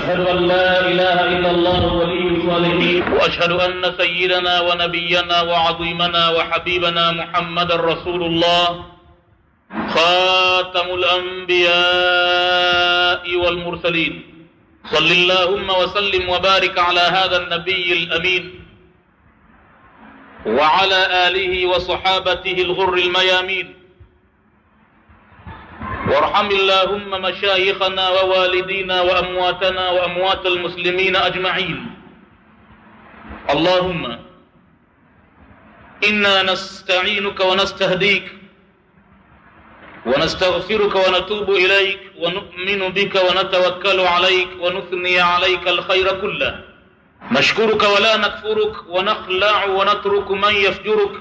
وأشهد أن لا إله إلا الله ولي الصالحين وأشهد أن سيدنا ونبينا وعظيمنا وحبيبنا محمد رسول الله خاتم الأنبياء والمرسلين صل اللهم وسلم وبارك على هذا النبي الأمين وعلى آله وصحابته الغر الميامين وارحم اللهم مشايخنا ووالدينا وأمواتنا وأموات المسلمين أجمعين. اللهم إنا نستعينك ونستهديك ونستغفرك ونتوب إليك ونؤمن بك ونتوكل عليك ونثني عليك الخير كله، نشكرك ولا نكفرك ونخلع ونترك من يفجرك.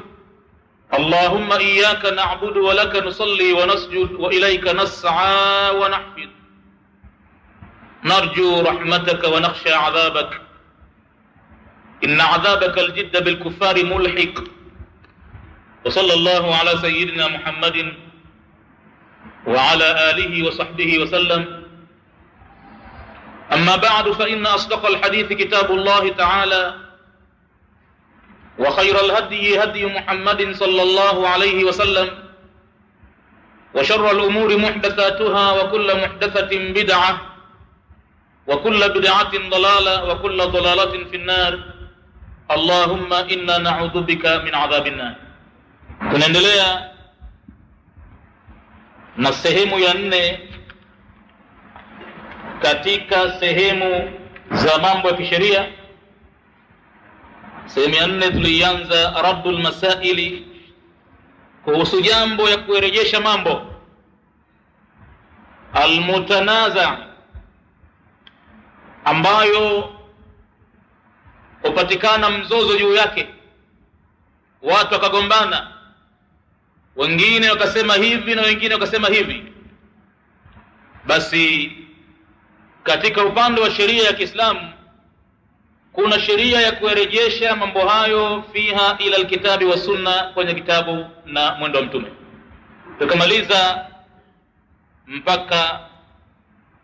اللهم إياك نعبد ولك نصلي ونسجد وإليك نسعى ونحفظ، نرجو رحمتك ونخشى عذابك، إن عذابك الجد بالكفار ملحق. وصلى الله على سيدنا محمد وعلى آله وصحبه وسلم. أما بعد، فإن أصدق الحديث كتاب الله تعالى، وخير الهدي هدي محمد صلى الله عليه وسلم، وشر الأمور محدثاتها، وكل محدثة بدعة، وكل بدعة ضلالة، وكل ضلالة في النار. اللهم إنا نعوذ بك من عذاب النار. Tunaendelea na sehemu ya 4 katika sehemu za mambo ya kisheria. Sehemu ya 4 tulianza raddul masaili, kuhusu jambo ya kurejesha mambo almutanaza, ambayo upatikana mzozo juu yake, watu wakagombana, wengine wakasema hivi na wengine wakasema hivi. Basi katika upande wa sheria ya Kiislamu kuna sheria ya kurejesha mambo hayo fiha ila alkitabi wa sunna, kwenye kitabu na mwendo wa Mtume. Tukamaliza mpaka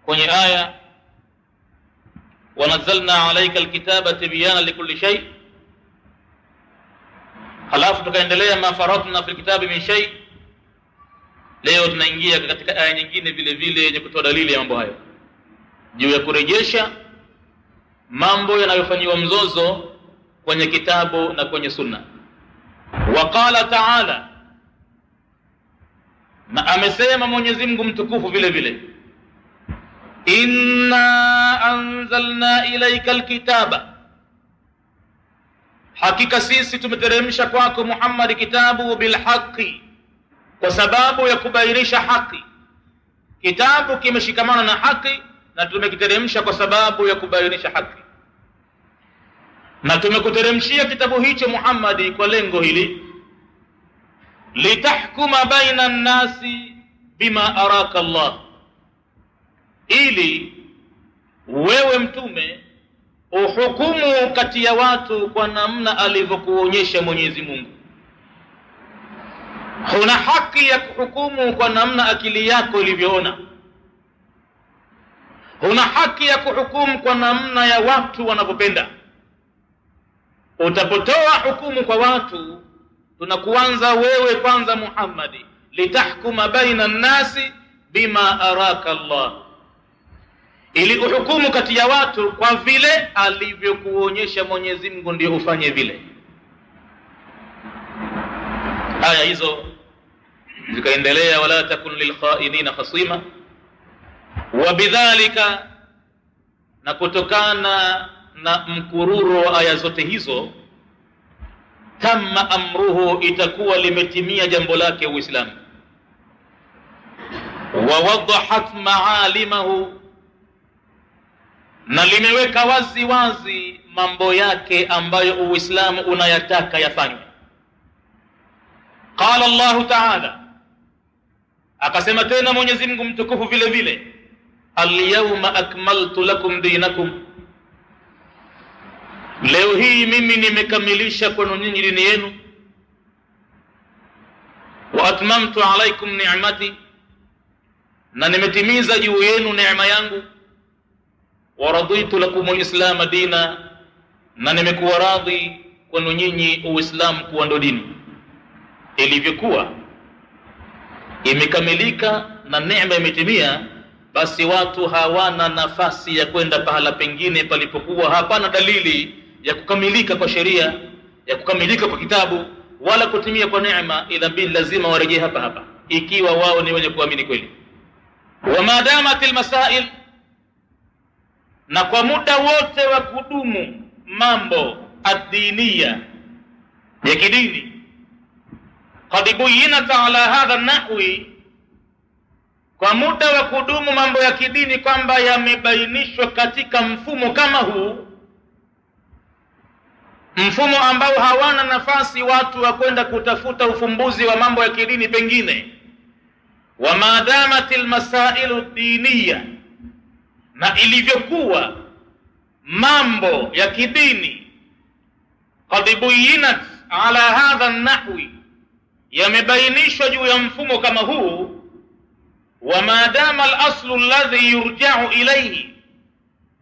kwenye aya wanazalna alayka alkitaba tibyana likulli shay. Halafu tukaendelea ma faratna fil kitabi min shay. Leo tunaingia katika aya nyingine vile vile yenye kutoa dalili ya mambo hayo, juu ya kurejesha mambo yanayofanywa mzozo kwenye kitabu na kwenye sunna. Waqala ta'ala, na amesema Mwenyezi Mungu mtukufu vile vile, inna anzalna ilayka alkitaba, hakika sisi tumeteremsha kwako Muhammad kitabu bilhaqi, kwa sababu ya kubainisha haki. Kitabu kimeshikamana na haki, na tumekiteremsha kwa sababu ya kubainisha haki. Na tumekuteremshia kitabu hicho Muhammad kwa lengo hili, litahkuma baina nnasi bima araka Allah, ili wewe mtume uhukumu kati ya watu kwa namna alivyokuonyesha Mwenyezi Mungu. Huna haki ya kuhukumu kwa namna akili yako ilivyoona. Huna haki ya kuhukumu kwa namna ya watu wanavyopenda. Utapotoa hukumu kwa watu, tunakuanza wewe kwanza Muhammad, litahkuma baina nnasi bima araka Allah, ili uhukumu kati ya watu kwa vile alivyokuonyesha Mwenyezi Mungu, ndio ufanye vile. Aya hizo zikaendelea, wala takun lilkhainina khasima. Wabidhalika, na kutokana na mkururo wa aya zote hizo, tamma amruhu, itakuwa limetimia jambo lake Uislamu. Wa wadahat maalimahu, na limeweka wazi wazi mambo yake ambayo Uislamu unayataka yafanywe. Qala Allah Ta'ala, akasema tena Mwenyezi Mungu mtukufu vile vile, al-yawma akmaltu lakum dinakum, leo hii mimi nimekamilisha kwenu nyinyi dini yenu. Wa atmamtu alaykum ni'mati, na nimetimiza juu yenu neema yangu. wa raditu lakumul islam dina, na nimekuwa radhi kwenu nyinyi Uislamu kuwa ndo dini. Ilivyokuwa imekamilika na neema imetimia, basi watu hawana nafasi ya kwenda pahala pengine palipokuwa hapana dalili ya kukamilika kwa sheria, ya kukamilika kwa kitabu, wala kutimia kwa neema, ila bil lazima warejee hapa hapa, ikiwa wao ni wenye kuamini kweli. Wa madamatil masail, na kwa muda wote wa kudumu mambo ad-diniya ya kidini, qad buyinat ala hadha an-nahwi, kwa muda wa kudumu mambo ya kidini kwamba yamebainishwa katika mfumo kama huu, mfumo ambao hawana nafasi watu wa kwenda kutafuta ufumbuzi wa mambo ya kidini pengine. Wa madamatil masailu diniya, na ilivyokuwa mambo ya kidini qad buyinat ala hadha an-nahwi, yamebainishwa juu ya mfumo kama huu. Wa madama al-aslu alladhi yurja'u ilayhi,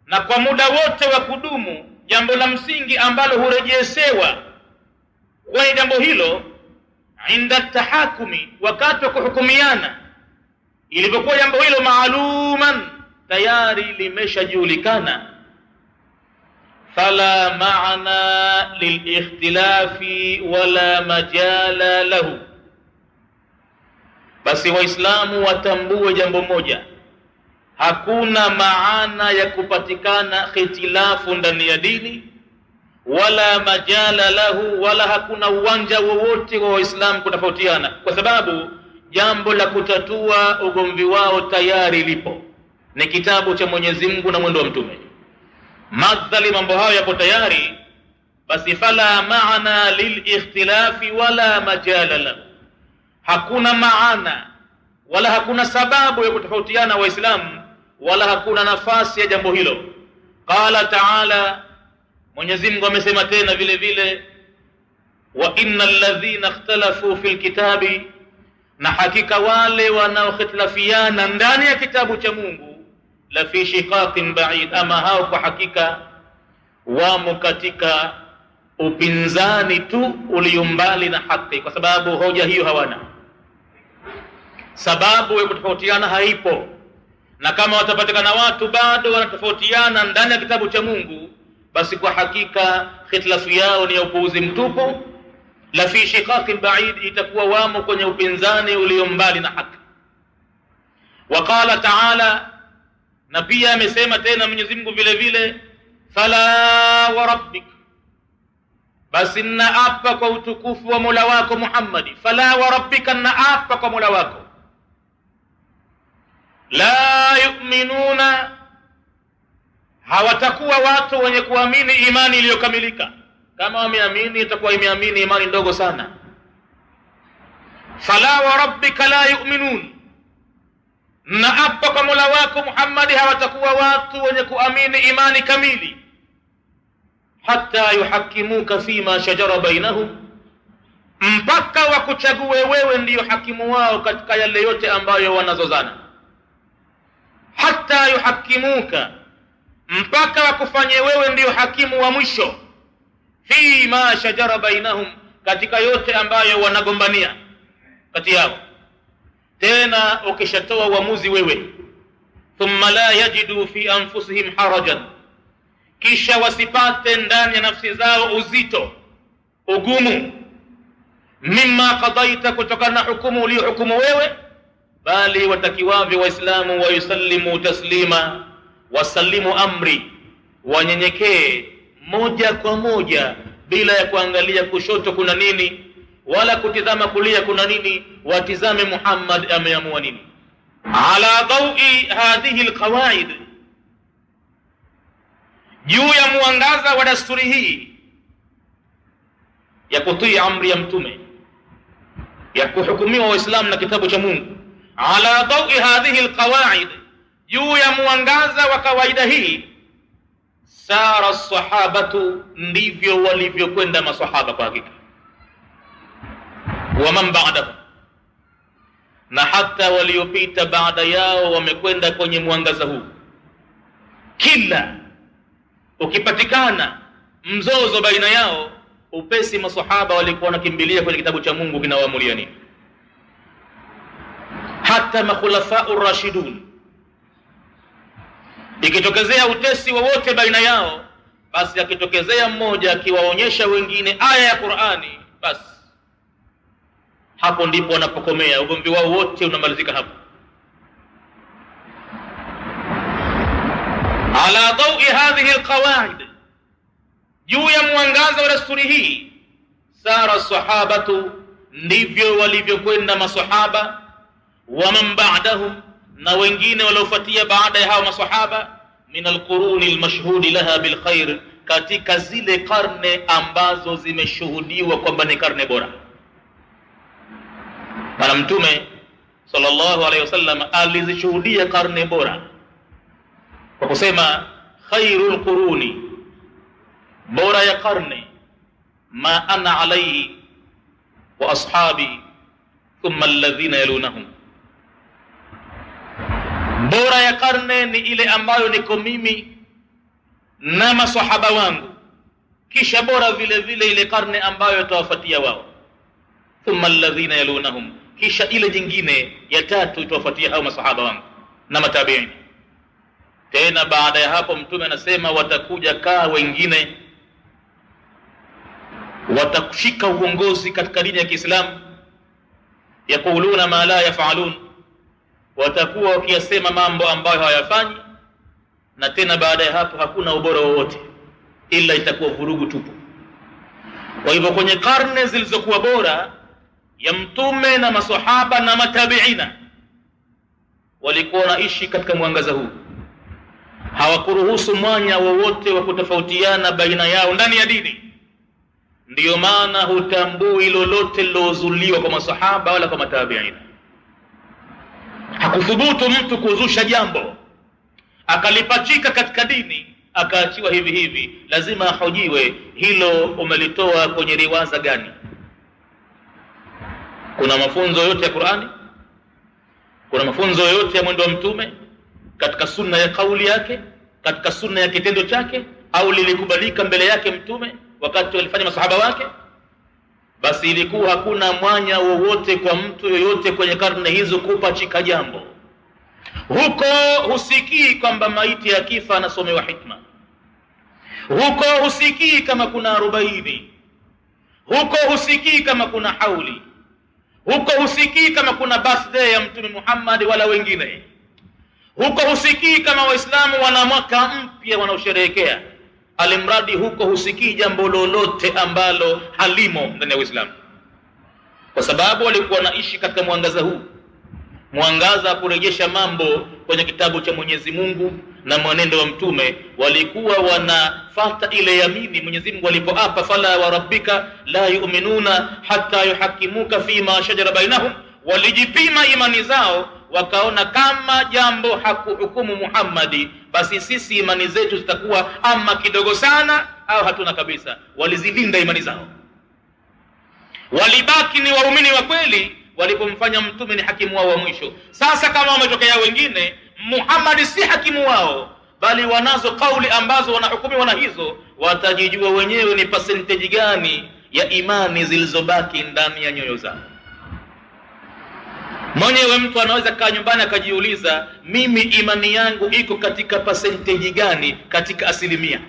na kwa muda wote wa kudumu jambo la msingi ambalo hurejeshewa kwa jambo hilo, inda tahakumi, wakati wa kuhukumiana, ilivyokuwa jambo hilo maaluman, tayari limeshajulikana, fala maana lilikhtilafi wala majala lahu, basi Waislamu watambue jambo moja: hakuna maana ya kupatikana khitilafu ndani ya dini, wala majala lahu, wala hakuna uwanja wowote wa Waislamu kutofautiana, kwa sababu jambo la kutatua ugomvi wao tayari lipo, ni kitabu cha Mwenyezi Mungu na mwendo wa Mtume. Madhali mambo hayo yapo tayari, basi fala maana lilikhtilafi wala majala lahu, hakuna maana wala hakuna sababu ya kutofautiana Waislamu, wala hakuna nafasi ya jambo hilo. Qala ta'ala, Mwenyezi Mungu amesema tena vile vile, wa innal ladhina ikhtalafu fil kitabi, na hakika wale wanaokhitlafiana ndani ya kitabu cha Mungu, la fi shiqaqin ba'id, ama hao kwa hakika wamo katika upinzani tu uliombali na haki, kwa sababu hoja hiyo hawana, sababu ya kutofautiana haipo. Na kama watapatikana watu bado wanatofautiana ndani ya kitabu cha Mungu, basi kwa hakika khitlafu yao ni ya upuuzi mtupu. La fi shiqaqin ba'id, itakuwa wamo kwenye upinzani uliombali na haki. Wa qala ta'ala, na pia amesema tena Mwenyezi Mungu vile vile, fala wa rabbik, basi naapa kwa utukufu wa Mola wako Muhammad, fala wa rabbika, naapa kwa Mola wako, la yu'minuna, hawatakuwa watu wenye kuamini imani iliyokamilika. Kama wameamini itakuwa imeamini imani ndogo sana. Fala wa rabbika la yu'minun, naapa kwa Mola wako Muhammad, hawatakuwa watu wenye kuamini imani kamili, hatta yuhakimuka fima shajara bainahum, mpaka wakuchague wewe ndiyo hakimu wao katika yale yote ambayo wanazozana. Hatta yuhakimuka, mpaka wakufanye wewe ndiyo hakimu wa mwisho, fima shajara bainahum, katika yote ambayo wanagombania kati yao. Tena ukishatoa uamuzi wewe, thumma la yajidu fi anfusihim harajan, kisha wasipate ndani ya nafsi zao uzito, ugumu, mimma qadaita, kutokana na hukumu uliyohukumu wewe, bali watakiwavyo Waislamu wayusallimu taslima, wasallimu amri, wanyenyekee moja kwa moja bila ya kuangalia kushoto kuna nini wala kutizama kulia kuna nini, watizame Muhammad ameamua nini. Ala dawi hadhihi alqawaid, juu ya mwangaza wa dasturi hii ya kutii amri ya Mtume, ya kuhukumiwa Waislamu na kitabu cha Mungu. Ala dawi hadhihi alqawaid, juu ya mwangaza wa kawaida hii, sara sahabatu, ndivyo walivyokwenda masahaba kwa hakika, wa man ba'dahum, na hata waliopita baada yao wamekwenda kwenye mwangaza huu. kila ukipatikana mzozo baina yao, upesi masahaba walikuwa wanakimbilia kwenye kitabu cha Mungu kinawaamulia nini. Hata makhulafa'ur rashidun, ikitokezea utesi wowote baina yao, basi akitokezea mmoja akiwaonyesha wengine aya ya Qur'ani, basi hapo ndipo wanapokomea, ugomvi wao wote unamalizika hapo. Ala dawi hadhihi alqawaid, juu ya mwangaza wa dasturi hii, sara sahabatu, ndivyo walivyokwenda masahaba, wa man ba'dahum, na wengine waliofuatia baada ya hao masahaba, min alquruni almashhudi laha bilkhair, katika zile karne ambazo zimeshuhudiwa kwamba ni karne bora. Bwana Mtume sallallahu alaihi wasallam alizishuhudia karne bora kwa kusema khairul quruni, bora ya karne, ma ana alayhi wa ashabi thumma alladhina yalunahum, bora ya karne ni ile ambayo niko mimi na masahaba wangu, kisha bora vile vile ile karne ambayo itawafuatia wao, thumma alladhina yalunahum, kisha ile jingine ya tatu itawafuatia hao masahaba wangu na matabiini. Tena baada ya hapo Mtume anasema watakuja kaa wengine watakushika uongozi katika dini ya Kiislamu, yakuluna ma la yafalun, watakuwa wakiyasema mambo ambayo hawayafanyi, na tena baada ya hapo hakuna ubora wowote, ila itakuwa vurugu tupu. Kwa hivyo kwenye karne zilizokuwa bora ya Mtume na masahaba na matabiina, walikuwa wanaishi katika mwangaza huu, hawakuruhusu mwanya wowote wa kutofautiana baina yao ndani ya dini. Ndiyo maana hutambui lolote lilozuliwa kwa masahaba wala kwa matabiina. Hakuthubutu mtu kuzusha jambo akalipachika katika dini akaachiwa hivi hivi, lazima ahojiwe, hilo umelitoa kwenye riwaza gani? Kuna mafunzo yote ya Qur'ani? Kuna mafunzo yote ya mwendo wa Mtume katika sunna ya kauli yake, katika sunna ya kitendo chake, au lilikubalika mbele yake Mtume wakati walifanya masahaba wake? Basi ilikuwa hakuna mwanya wowote kwa mtu yoyote kwenye karne hizo kupachika jambo. Huko husikii kwamba maiti ya kifa anasomewa hikma, huko husikii kama kuna 40, huko husikii kama kuna hauli, huko husikii kama kuna birthday ya Mtume Muhammad wala wengine, huko husikii kama Waislamu wana mwaka mpya wanaosherehekea. Alimradi huko husikii jambo lolote ambalo halimo ndani ya Uislamu, kwa sababu walikuwa wanaishi katika mwangaza huu, mwangaza wa kurejesha mambo kwenye kitabu cha Mwenyezi Mungu na mwenendo wa Mtume. Walikuwa wanafata ile yamini Mwenyezi Mungu alipoapa, fala wa rabbika la yu'minuna hatta yuhakimuka fima shajara bainahum. Walijipima imani zao, wakaona kama jambo hakuhukumu Muhammadi, basi sisi imani zetu zitakuwa ama kidogo sana au hatuna kabisa. Walizilinda imani zao, walibaki ni waumini wa kweli walipomfanya Mtume ni hakimu wao wa mwisho. Sasa kama wametokea wengine, Muhammad si hakimu wao, bali wanazo kauli ambazo wanahukumiwa na hizo, watajijua wenyewe ni percentage gani ya imani zilizobaki ndani ya nyoyo zao. Mwenyewe mtu anaweza kaa nyumbani akajiuliza, mimi imani yangu iko katika percentage gani, katika asilimia?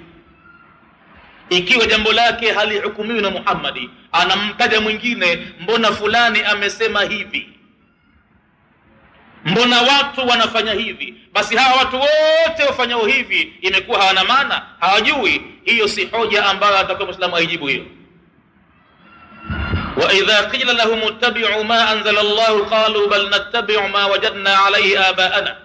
Ikiwa jambo lake halihukumiwi na Muhammadi, anamtaja mwingine, mbona fulani amesema hivi, mbona watu wanafanya hivi, basi hawa watu wote wafanyao hivi imekuwa hawana maana, hawajui. Hiyo si hoja ambayo atakuwa Muislamu aijibu hiyo. Wa idha qila lahum ittabi'u ma anzala Allah qalu bal nattabi'u ma wajadna alayhi abaana.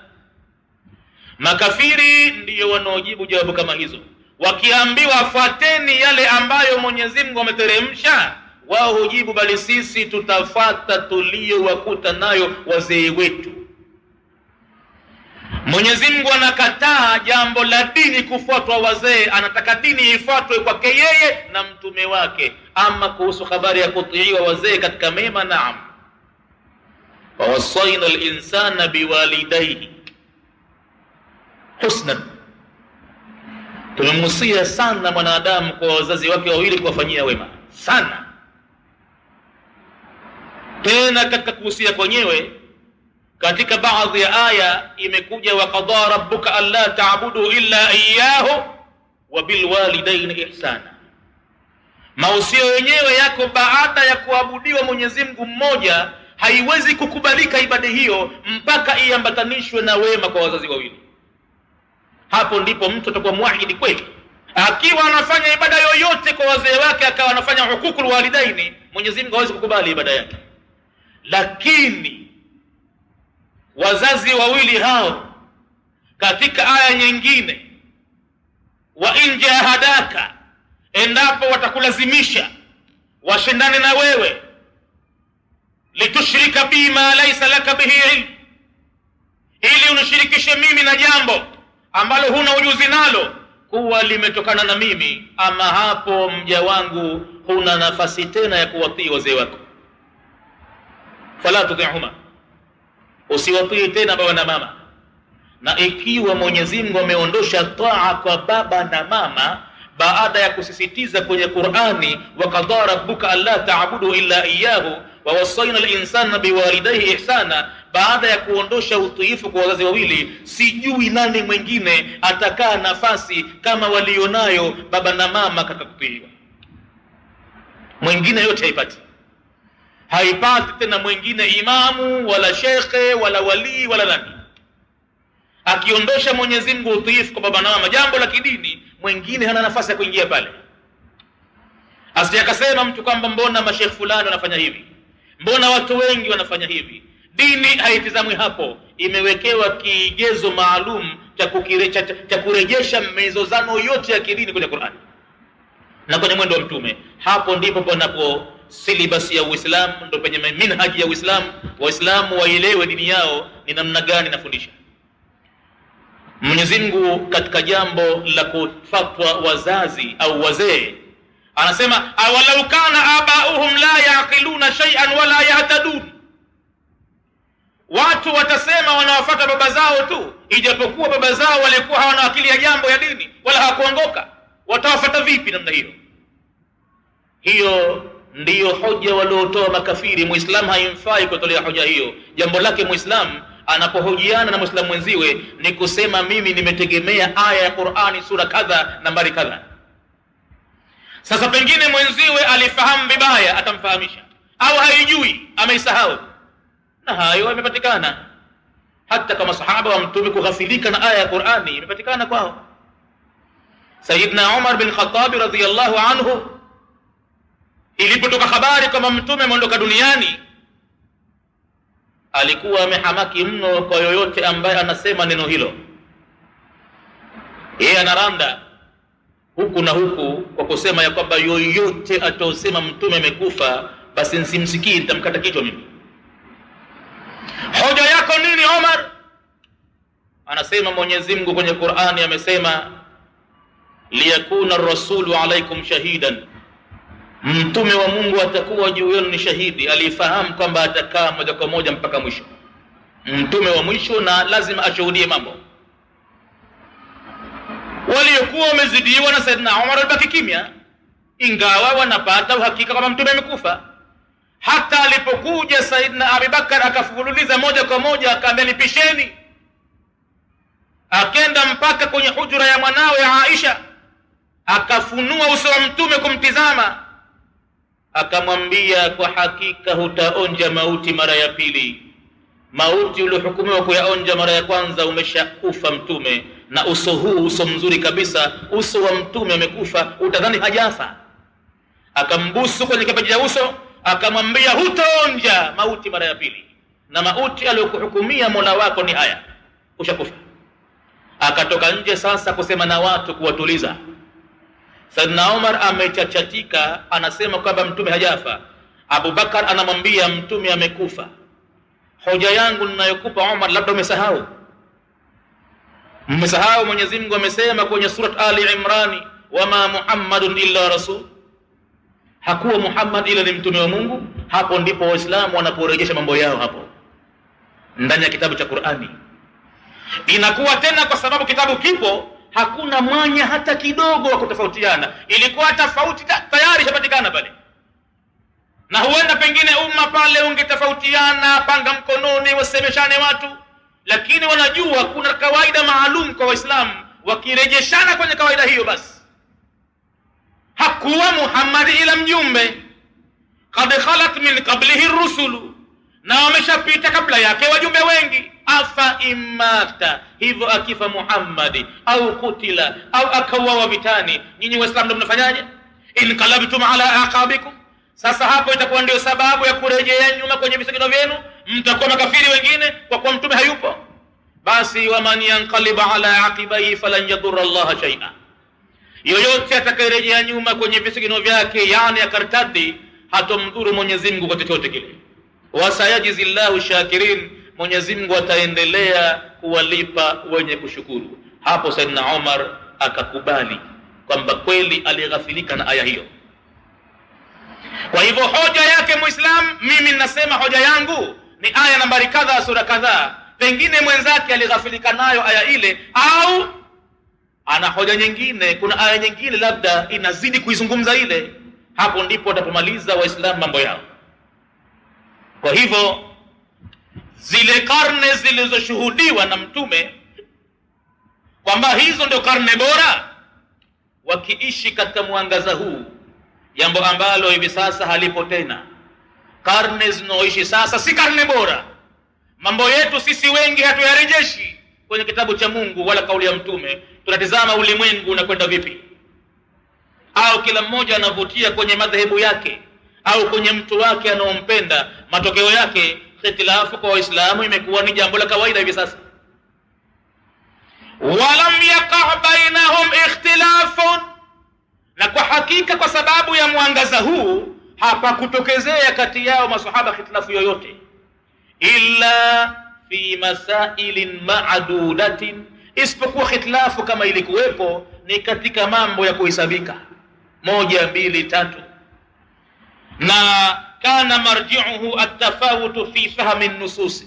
Makafiri ndiyo wanaojibu jawabu kama hizo. Wakiambiwa fuateni yale ambayo Mwenyezi Mungu ameteremsha, wao hujibu bali sisi tutafuata tuliyowakuta nayo wazee wetu. Mwenyezi Mungu anakataa jambo la dini kufuatwa wazee, anataka dini ifuatwe kwake yeye na mtume wake. Ama kuhusu habari ya kutiiwa wazee katika mema, naam, wa wasaina al-insana biwalidayhi husnan, Tumemhusia sana mwanadamu kwa wazazi wake wawili kuwafanyia wema sana. Tena katika kuhusia kwenyewe, katika baadhi ya aya imekuja wa qadara rabbuka alla ta'budu illa iyyahu wa bil walidaini ihsana. Mausio yenyewe yako baada ya kuabudiwa Mwenyezi Mungu mmoja, haiwezi kukubalika ibada hiyo mpaka iambatanishwe na wema kwa wazazi wawili. Hapo ndipo mtu atakuwa muahidi kweli. Akiwa anafanya ibada yoyote kwa wazee wake akawa anafanya hukukul walidaini, Mwenyezi Mungu hawezi kukubali ibada yake. Lakini wazazi wawili hao katika aya nyingine, wa in jahadaka, endapo watakulazimisha washindane na wewe, litushrika bima laysa laka bihi ilm, ili unishirikishe mimi na jambo ambalo huna ujuzi nalo, kuwa limetokana na mimi, ama hapo mja wangu huna nafasi tena ya kuwatii wazee wako. Fala tudihuma, usiwatii tena baba na mama. Na ikiwa Mwenyezi Mungu ameondosha taa kwa baba na mama baada ya kusisitiza kwenye Qur'ani, wa qadara rabbuka alla ta'budu illa iyyahu wa wasaina al-insana biwalidayhi ihsana, baada ya kuondosha utiifu kwa wazazi wawili, sijui nani mwingine atakaa nafasi kama walionayo baba na mama katika kutiiwa. Mwingine yote haipati tena mwingine, imamu wala shekhe wala wali wala nani. Akiondosha Mwenyezi Mungu utiifu kwa baba na mama, jambo la kidini, mwingine hana nafasi ya kuingia pale. Asije akasema mtu kwamba mbona mashekhe fulani wanafanya hivi, mbona watu wengi wanafanya hivi. Dini haitizamwi hapo, imewekewa kigezo maalum cha kurejesha mizozano yote ya kidini kwenye Qur'ani na kwenye mwendo wa Mtume. Hapo ndipo panapo silibasi ya Uislamu, ndio penye minhaji ya Uislamu. Waislamu waelewe dini yao ni namna gani nafundisha. Mwenyezi Mungu katika jambo la kufatwa wazazi au wazee anasema, awalau kana abauhum la yaqiluna shay'an wala yahtadun, watu watasema wanawafuata baba zao tu, ijapokuwa baba zao walikuwa hawana akili ya jambo ya dini wala hawakuongoka. Watawafuata vipi namna hiyo? Hiyo ndiyo hoja waliotoa makafiri. Muislamu haimfai kutolea hoja hiyo. Jambo lake Muislamu anapohojiana na Muislamu mwenziwe ni kusema, mimi nimetegemea aya ya Qur'ani sura kadha nambari kadha. Sasa pengine mwenziwe alifahamu vibaya, atamfahamisha, au haijui ameisahau, na hayo yamepatikana. Hata kama sahaba wa Mtume kughafilika na aya ya Qur'ani imepatikana kwao. Sayyidina Umar bin Khattab radhiyallahu anhu, ilipotoka habari kwamba Mtume ameondoka duniani, alikuwa amehamaki mno kwa yoyote ambaye anasema neno hilo. Yeye anaranda huku na huku kwa kusema ya kwamba yoyote ataosema Mtume amekufa, basi nisimsikii, nitamkata kichwa mimi. Hoja yako nini Omar? Anasema Mwenyezi Mungu kwenye Qur'ani amesema, liyakuna ar-rasulu alaykum shahidan, Mtume wa Mungu atakuwa juu yenu ni shahidi. Alifahamu kwamba atakaa moja kwa moja mpaka mwisho, mtume wa mwisho, na lazima ashuhudie mambo. Waliokuwa wamezidiwa na Saidina Umar alibaki kimya, ingawa wanapata uhakika kwamba Mtume amekufa. Hata alipokuja Saidina Abubakar akafululiza moja kwa moja, akaambia nipisheni. Akenda mpaka kwenye hujura ya mwanawe Aisha, akafunua uso wa Mtume kumtizama, akamwambia, kwa hakika hutaonja mauti mara ya pili. Mauti uliohukumiwa kuyaonja mara ya kwanza umeshakufa Mtume, na uso huu uso mzuri kabisa, uso wa Mtume amekufa, utadhani hajafa. Akambusu kwenye kipaji cha uso, akamwambia, hutaonja mauti mara ya pili, na mauti aliyokuhukumia Mola wako ni haya, ushakufa. Akatoka nje sasa kusema na watu, kuwatuliza. Saidina Umar amechachatika, anasema kwamba Mtume hajafa. Abubakar anamwambia, Mtume amekufa. Hoja yangu ninayokupa Umar, labda umesahau. Mmesahau Mwenyezi Mungu amesema kwenye surat Ali Imran, wama Muhammadun illa rasul, hakuwa Muhammad ila ni mtume wa Mungu. Hapo ndipo Waislamu wanaporejesha mambo yao hapo ndani ya kitabu cha Qur'ani. Inakuwa tena kwa sababu kitabu kipo, hakuna mwanya hata kidogo wa kutofautiana. Ilikuwa tofauti tayari shapatikana pale, na huenda pengine umma pale ungetofautiana panga mkononi wasemeshane watu, lakini wanajua kuna kawaida maalum kwa Waislamu, wakirejeshana kwenye kawaida hiyo basi. Hakuwa Muhammad ila mjumbe, qad khalat min qablihi rusulu, na wameshapita kabla yake wajumbe wengi. Afa imata, hivyo akifa Muhammad au kutila au akawawa vitani, nyinyi Waislamu ndio mnafanyaje? Inqalabtum ala aqabikum, sasa hapo itakuwa ndio sababu ya kurejea nyuma kwenye visigino vyenu, mtakuwa makafiri wengine kwa kuwa mtume hayupo. Basi waman yanqaliba ala aqibaihi falan yadurra Allah shay'a, yoyote atakayerejea nyuma kwenye visigino vyake, yani akartadi, hatomdhuru Mwenyezi Mungu kwa chochote kile. Wasayajizillahu shakirin, Mwenyezi Mungu ataendelea kuwalipa wenye kushukuru. Hapo Saidina Umar akakubali kwamba kweli alighafilika na aya hiyo. Kwa hivyo hoja yake Muislam, mimi ninasema hoja yangu ni aya nambari kadha sura kadha, pengine mwenzake alighafilika nayo aya ile, au ana hoja nyingine, kuna aya nyingine labda inazidi kuizungumza ile. Hapo ndipo watapomaliza Waislamu mambo yao. Kwa hivyo zile karne zilizoshuhudiwa na mtume kwamba hizo ndio karne bora, wakiishi katika mwangaza huu, jambo ambalo hivi sasa halipo tena. Karne zinaoishi sasa si karne bora. Mambo yetu sisi wengi hatuyarejeshi kwenye kitabu cha Mungu wala kauli ya mtume. Tunatizama ulimwengu unakwenda vipi, au kila mmoja anavutia kwenye madhehebu yake au kwenye mtu wake anaompenda. Matokeo yake ikhtilafu kwa Waislamu imekuwa ni jambo la kawaida hivi sasa. Walam yaqa bainahum ikhtilafun, na kwa hakika kwa sababu ya mwangaza huu hapakutokezea kati yao masahaba ikhtilafu yoyote, illa fi masailin ma'dudatin, isipokuwa ikhtilafu kama ilikuwepo ni katika mambo ya kuhesabika 1 2 3, na kana marji'uhu at-tafawut fi fahmi an-nusus.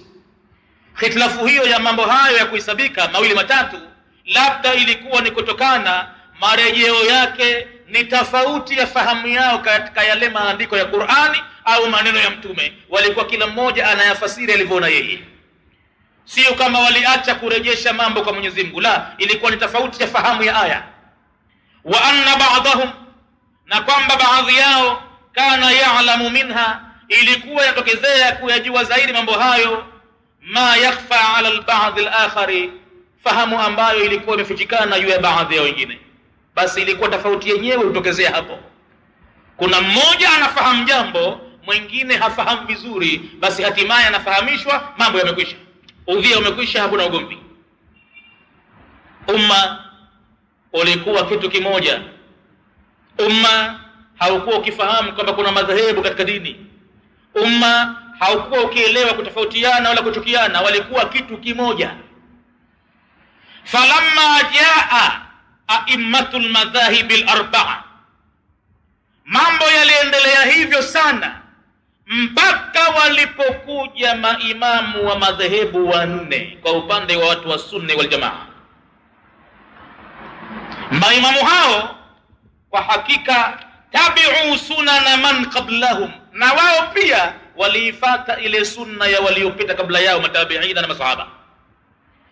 Ikhtilafu hiyo ya mambo hayo ya kuhesabika 2 3 labda ilikuwa ni kutokana marejeo yake ni tofauti ya fahamu yao katika yale maandiko ya Qur'ani au maneno ya mtume. Walikuwa kila mmoja anayafasiri alivyoona yeye, sio kama waliacha kurejesha mambo kwa Mwenyezi Mungu, la, ilikuwa ni tofauti ya fahamu ya aya. Wa anna ba'dahum, na kwamba baadhi yao, kana ya'lamu minha, ilikuwa yatokezea kuyajua zaidi mambo hayo, ma yakhfa ala al-ba'd al-akhari, fahamu ambayo ilikuwa imefichikana juu ya baadhi ya wengine. Basi ilikuwa tofauti yenyewe utokezea hapo. Kuna mmoja anafahamu jambo, mwingine hafahamu vizuri, basi hatimaye anafahamishwa, mambo yamekwisha, udhia umekwisha, hakuna ugomvi. Umma ulikuwa kitu kimoja. Umma haukuwa ukifahamu kwamba kuna madhehebu katika dini. Umma haukuwa ukielewa kutofautiana wala kuchukiana, walikuwa kitu kimoja. Falamma jaa a'immatul madhahib al-arba'a, mambo yaliendelea hivyo sana mpaka walipokuja maimamu wa madhehebu 4 kwa upande wa watu wa sunni wal jamaa. Maimamu hao kwa hakika tabi'u sunana man qablahum, na wao pia waliifata ile sunna ya waliopita kabla yao, matabi'ina na masahaba.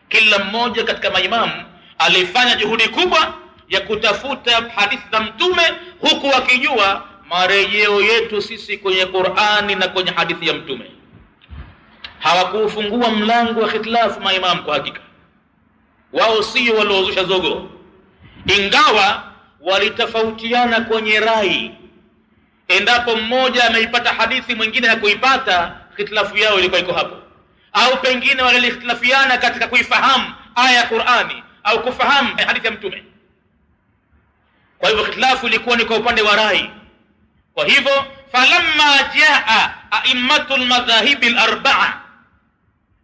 Kila mmoja katika maimamu alifanya juhudi kubwa ya kutafuta hadithi za mtume, huku wakijua marejeo yetu sisi kwenye Qur'ani na kwenye hadithi ya mtume. Hawakufungua mlango wa ikhtilafu maimamu. Kwa hakika wao sio waliozusha zogo, ingawa walitofautiana kwenye rai. Endapo mmoja ameipata hadithi mwingine hakuipata, ikhtilafu yao ilikuwa iko hapo. Au pengine waliikhtilafiana katika kuifahamu aya ya Qur'ani au kufahamu hadithi ya mtume. Kwa hivyo ikhtilafu ilikuwa ni kwa upande wa rai. Kwa hivyo falamma jaa a'immatul madhahib al-arba'a,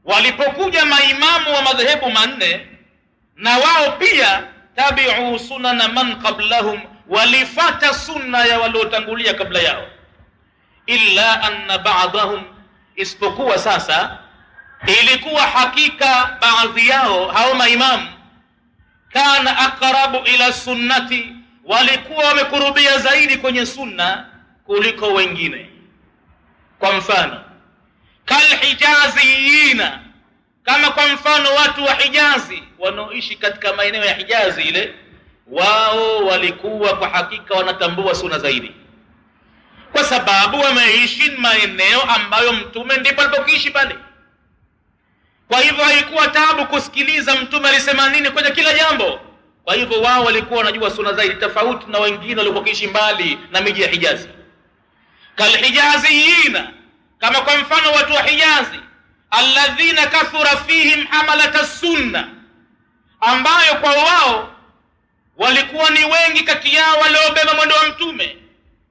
walipokuja maimamu wa madhehebu 4 na wao pia tabi'u sunana man qablahum, walifata sunna ya waliotangulia kabla yao. Illa anna ba'dahum, isipokuwa sasa ilikuwa hakika baadhi yao hao maimamu, kana aqrabu ila sunnati, walikuwa wamekurubia zaidi kwenye sunna kuliko wengine. Kwa mfano kalhijaziyina, kama kwa mfano watu wa Hijazi wanaoishi katika maeneo ya Hijazi ile, wao walikuwa kwa hakika wanatambua sunna zaidi, kwa sababu wameishi maeneo ambayo mtume ndipo alipoishi pale. Kwa hivyo haikuwa taabu kusikiliza mtume alisema nini kwenye kila jambo. Kwa hivyo wao walikuwa wanajua sunna zaidi, tofauti na wengine walikuwa kiishi mbali na miji ya Hijazi. Kalhijaziyina, kama kwa mfano watu wa Hijazi, alladhina kathura fihim hamalata sunna, ambayo kwa wao walikuwa ni wengi kati yao waliobeba mwendo wa mtume,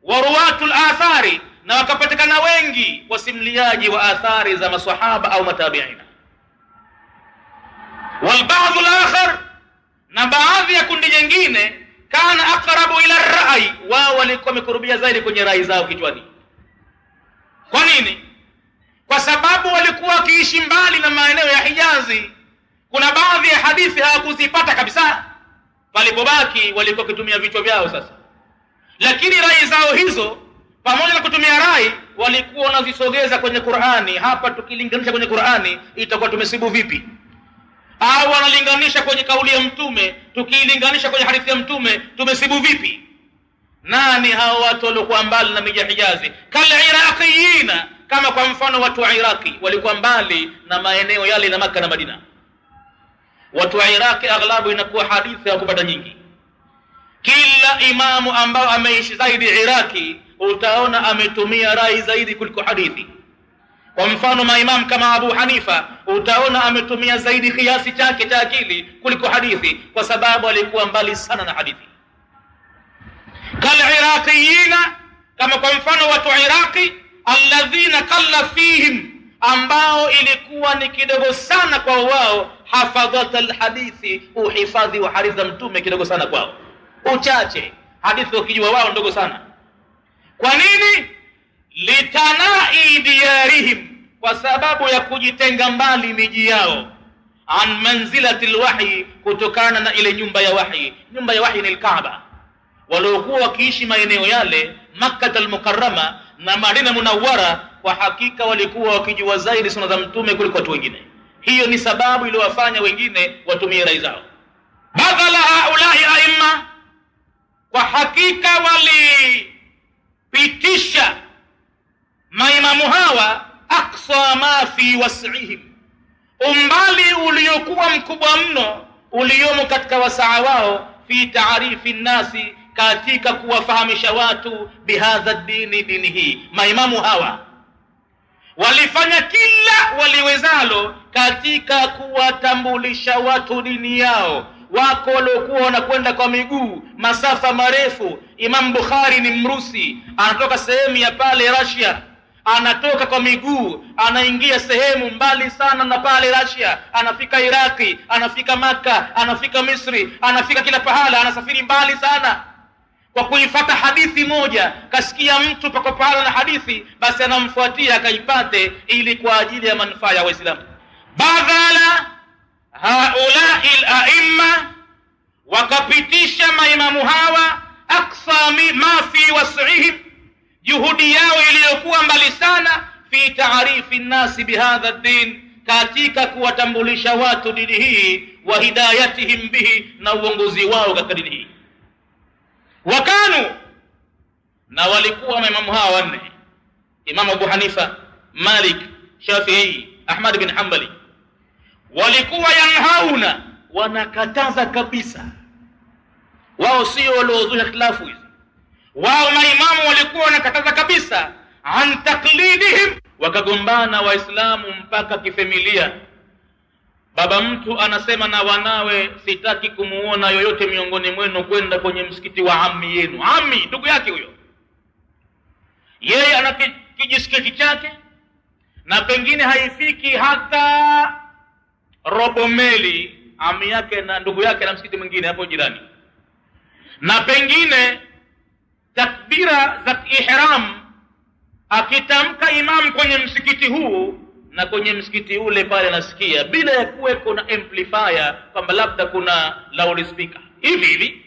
waruwatul athari, na wakapatikana wengi wasimliaji wa athari za maswahaba au matabiina. Walbaadhu al-akhar, na baadhi ya kundi jingine, kana aqrabu ila ar-ra'i, wao walikuwa wamekurubia zaidi kwenye rai zao kichwani. Kwa nini? Kwa sababu walikuwa wakiishi mbali na maeneo ya Hijazi. Kuna baadhi ya hadithi hawakuzipata kabisa, palipobaki walikuwa kitumia vichwa vyao sasa. Lakini rai zao hizo, pamoja na kutumia rai, walikuwa wanazisogeza kwenye Qur'ani. Hapa tukilinganisha kwenye Qur'ani itakuwa tumesibu vipi? Au wanalinganisha kwenye kauli ya mtume, tukilinganisha kwenye hadithi ya mtume tumesibu vipi? Nani hao watu waliokuwa mbali na miji ya Hijazi? Kaliraqiyina, kama kwa mfano watu wa Iraki walikuwa mbali na maeneo yale na Makka na Madina. Watu wa Iraki aghlabu inakuwa hadithi ya kupata nyingi. Kila imamu ambao ameishi zaidi Iraki utaona ametumia rai zaidi kuliko hadithi. Kwa mfano maimamu kama Abu Hanifa utaona ametumia zaidi kiasi chake cha akili kuliko hadithi, kwa sababu alikuwa mbali sana na hadithi. Kaliraqiyina, kama kwa mfano watu wa Iraki, alladhina qalla fihim, ambao ilikuwa ni kidogo sana kwa wao, hafadhat alhadithi, uhifadhi wa hadithi za mtume kidogo sana kwao, uchache, hadithi wakijua wao ndogo sana. Kwa nini? Litanai diyarihim, kwa sababu ya kujitenga mbali miji yao, an manzilati alwahyi, kutokana na ile nyumba ya wahyi. Nyumba ya wahyi ni Kaaba. Waliokuwa wakiishi maeneo yale Makkah al-Mukarrama na Madina Munawwara, kwa hakika walikuwa wakijua zaidi sunna za mtume kuliko watu wengine. Hiyo ni sababu iliyowafanya wengine watumie rai zao. Badala haulai aimma, kwa hakika walipitisha maimamu hawa aqsa ma fi was'ihim, umbali uliokuwa mkubwa mno uliomo katika wasaa wao, fi taarifi nnasi, katika kuwafahamisha watu bihadha dini, dini hii. Maimamu hawa walifanya kila waliwezalo katika kuwatambulisha watu dini yao. Wako waliokuwa wanakwenda kwa miguu masafa marefu. Imam Bukhari ni Mrusi, anatoka sehemu ya pale Russia, anatoka kwa miguu anaingia sehemu mbali sana na pale Russia, anafika Iraki, anafika Maka, anafika Misri, anafika kila pahala, anasafiri mbali sana kwa kuifuata hadithi moja. Kasikia mtu pako pahala na hadithi, basi anamfuatia akaipate, ili kwa ajili ya manufaa ya Waislamu. Badala haulai al-aimma, wakapitisha maimamu hawa aqsa ma fi was'ihim, juhudi yao iliyokuwa mbali sana, fi taarifi nnasi bihadha ad-din, katika kuwatambulisha watu dini hii, wa hidayatihim bihi, na uongozi wao katika dini hii. Wakanu, na walikuwa maimamu hawa wanne, Imam Abu Hanifa, Malik, Shafi'i, Ahmad bin Hanbali, walikuwa yanhauna, wanakataza kabisa. Wao sio waliozusha khilafu hizi. Wao maimamu walikuwa wanakataza kabisa, an taklidihim, wakagombana Waislamu mpaka kifamilia. Baba mtu anasema na wanawe, sitaki kumuona yoyote miongoni mwenu kwenda kwenye msikiti wa ammi yenu. Ammi, ndugu yake huyo, yeye ana kijisketi chake, na pengine haifiki hata robo meli, ammi yake na ndugu yake na msikiti mwingine hapo jirani, na pengine takbira za ihram akitamka imam kwenye msikiti huu, na kwenye msikiti ule pale anasikia bila ya kuweko na amplifier kwamba labda kuna loudspeaker. Hivi hivi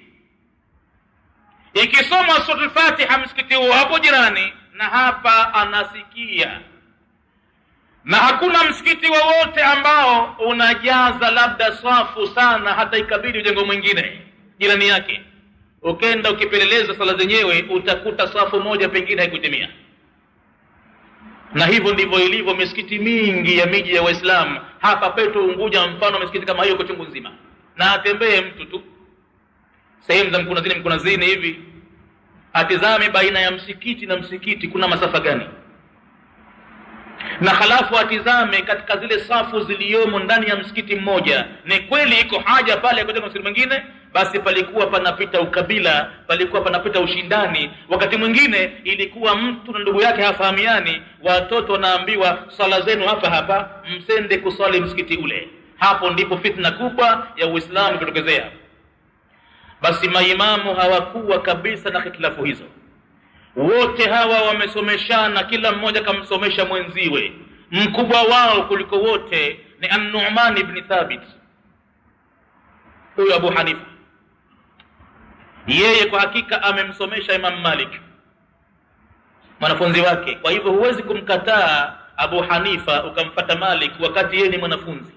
ikisoma suratul Fatiha msikiti huo hapo jirani na hapa anasikia. Na hakuna msikiti wowote ambao unajaza labda safu sana hata ikabidi ujengo mwingine jirani yake. Ukenda ukipeleleza sala zenyewe utakuta safu moja pengine haikutimia. Na hivyo ndivyo ilivyo misikiti mingi ya miji ya Waislamu. Hapa petu Unguja mfano misikiti kama hiyo kwa chungu nzima. Na atembee mtu tu sehemu za Mkunazini hivi, atizame baina ya msikiti na msikiti kuna masafa gani, na halafu atizame katika zile safu ziliyomo ndani ya msikiti mmoja. Ni kweli iko haja pale ya kujenga msikiti mwingine, basi palikuwa panapita ukabila, palikuwa panapita ushindani. Wakati mwingine ilikuwa mtu na ndugu yake hafahamiani, watoto wanaambiwa sala zenu hapa hapa, msende kusali msikiti ule. Hapo ndipo fitna kubwa ya Uislamu kutokezea. Basi maimamu hawakuwa kabisa na hitilafu hizo. Wote hawa wamesomeshana, kila mmoja kamsomesha mwenziwe. Mkubwa wao kuliko wote ni An-Nu'man ibn Thabit, huyo Abu Hanifa. Yeye kwa hakika amemsomesha Imam Malik, mwanafunzi wake. Kwa hivyo huwezi kumkataa Abu Hanifa ukamfuata Malik wakati yeye ni mwanafunzi,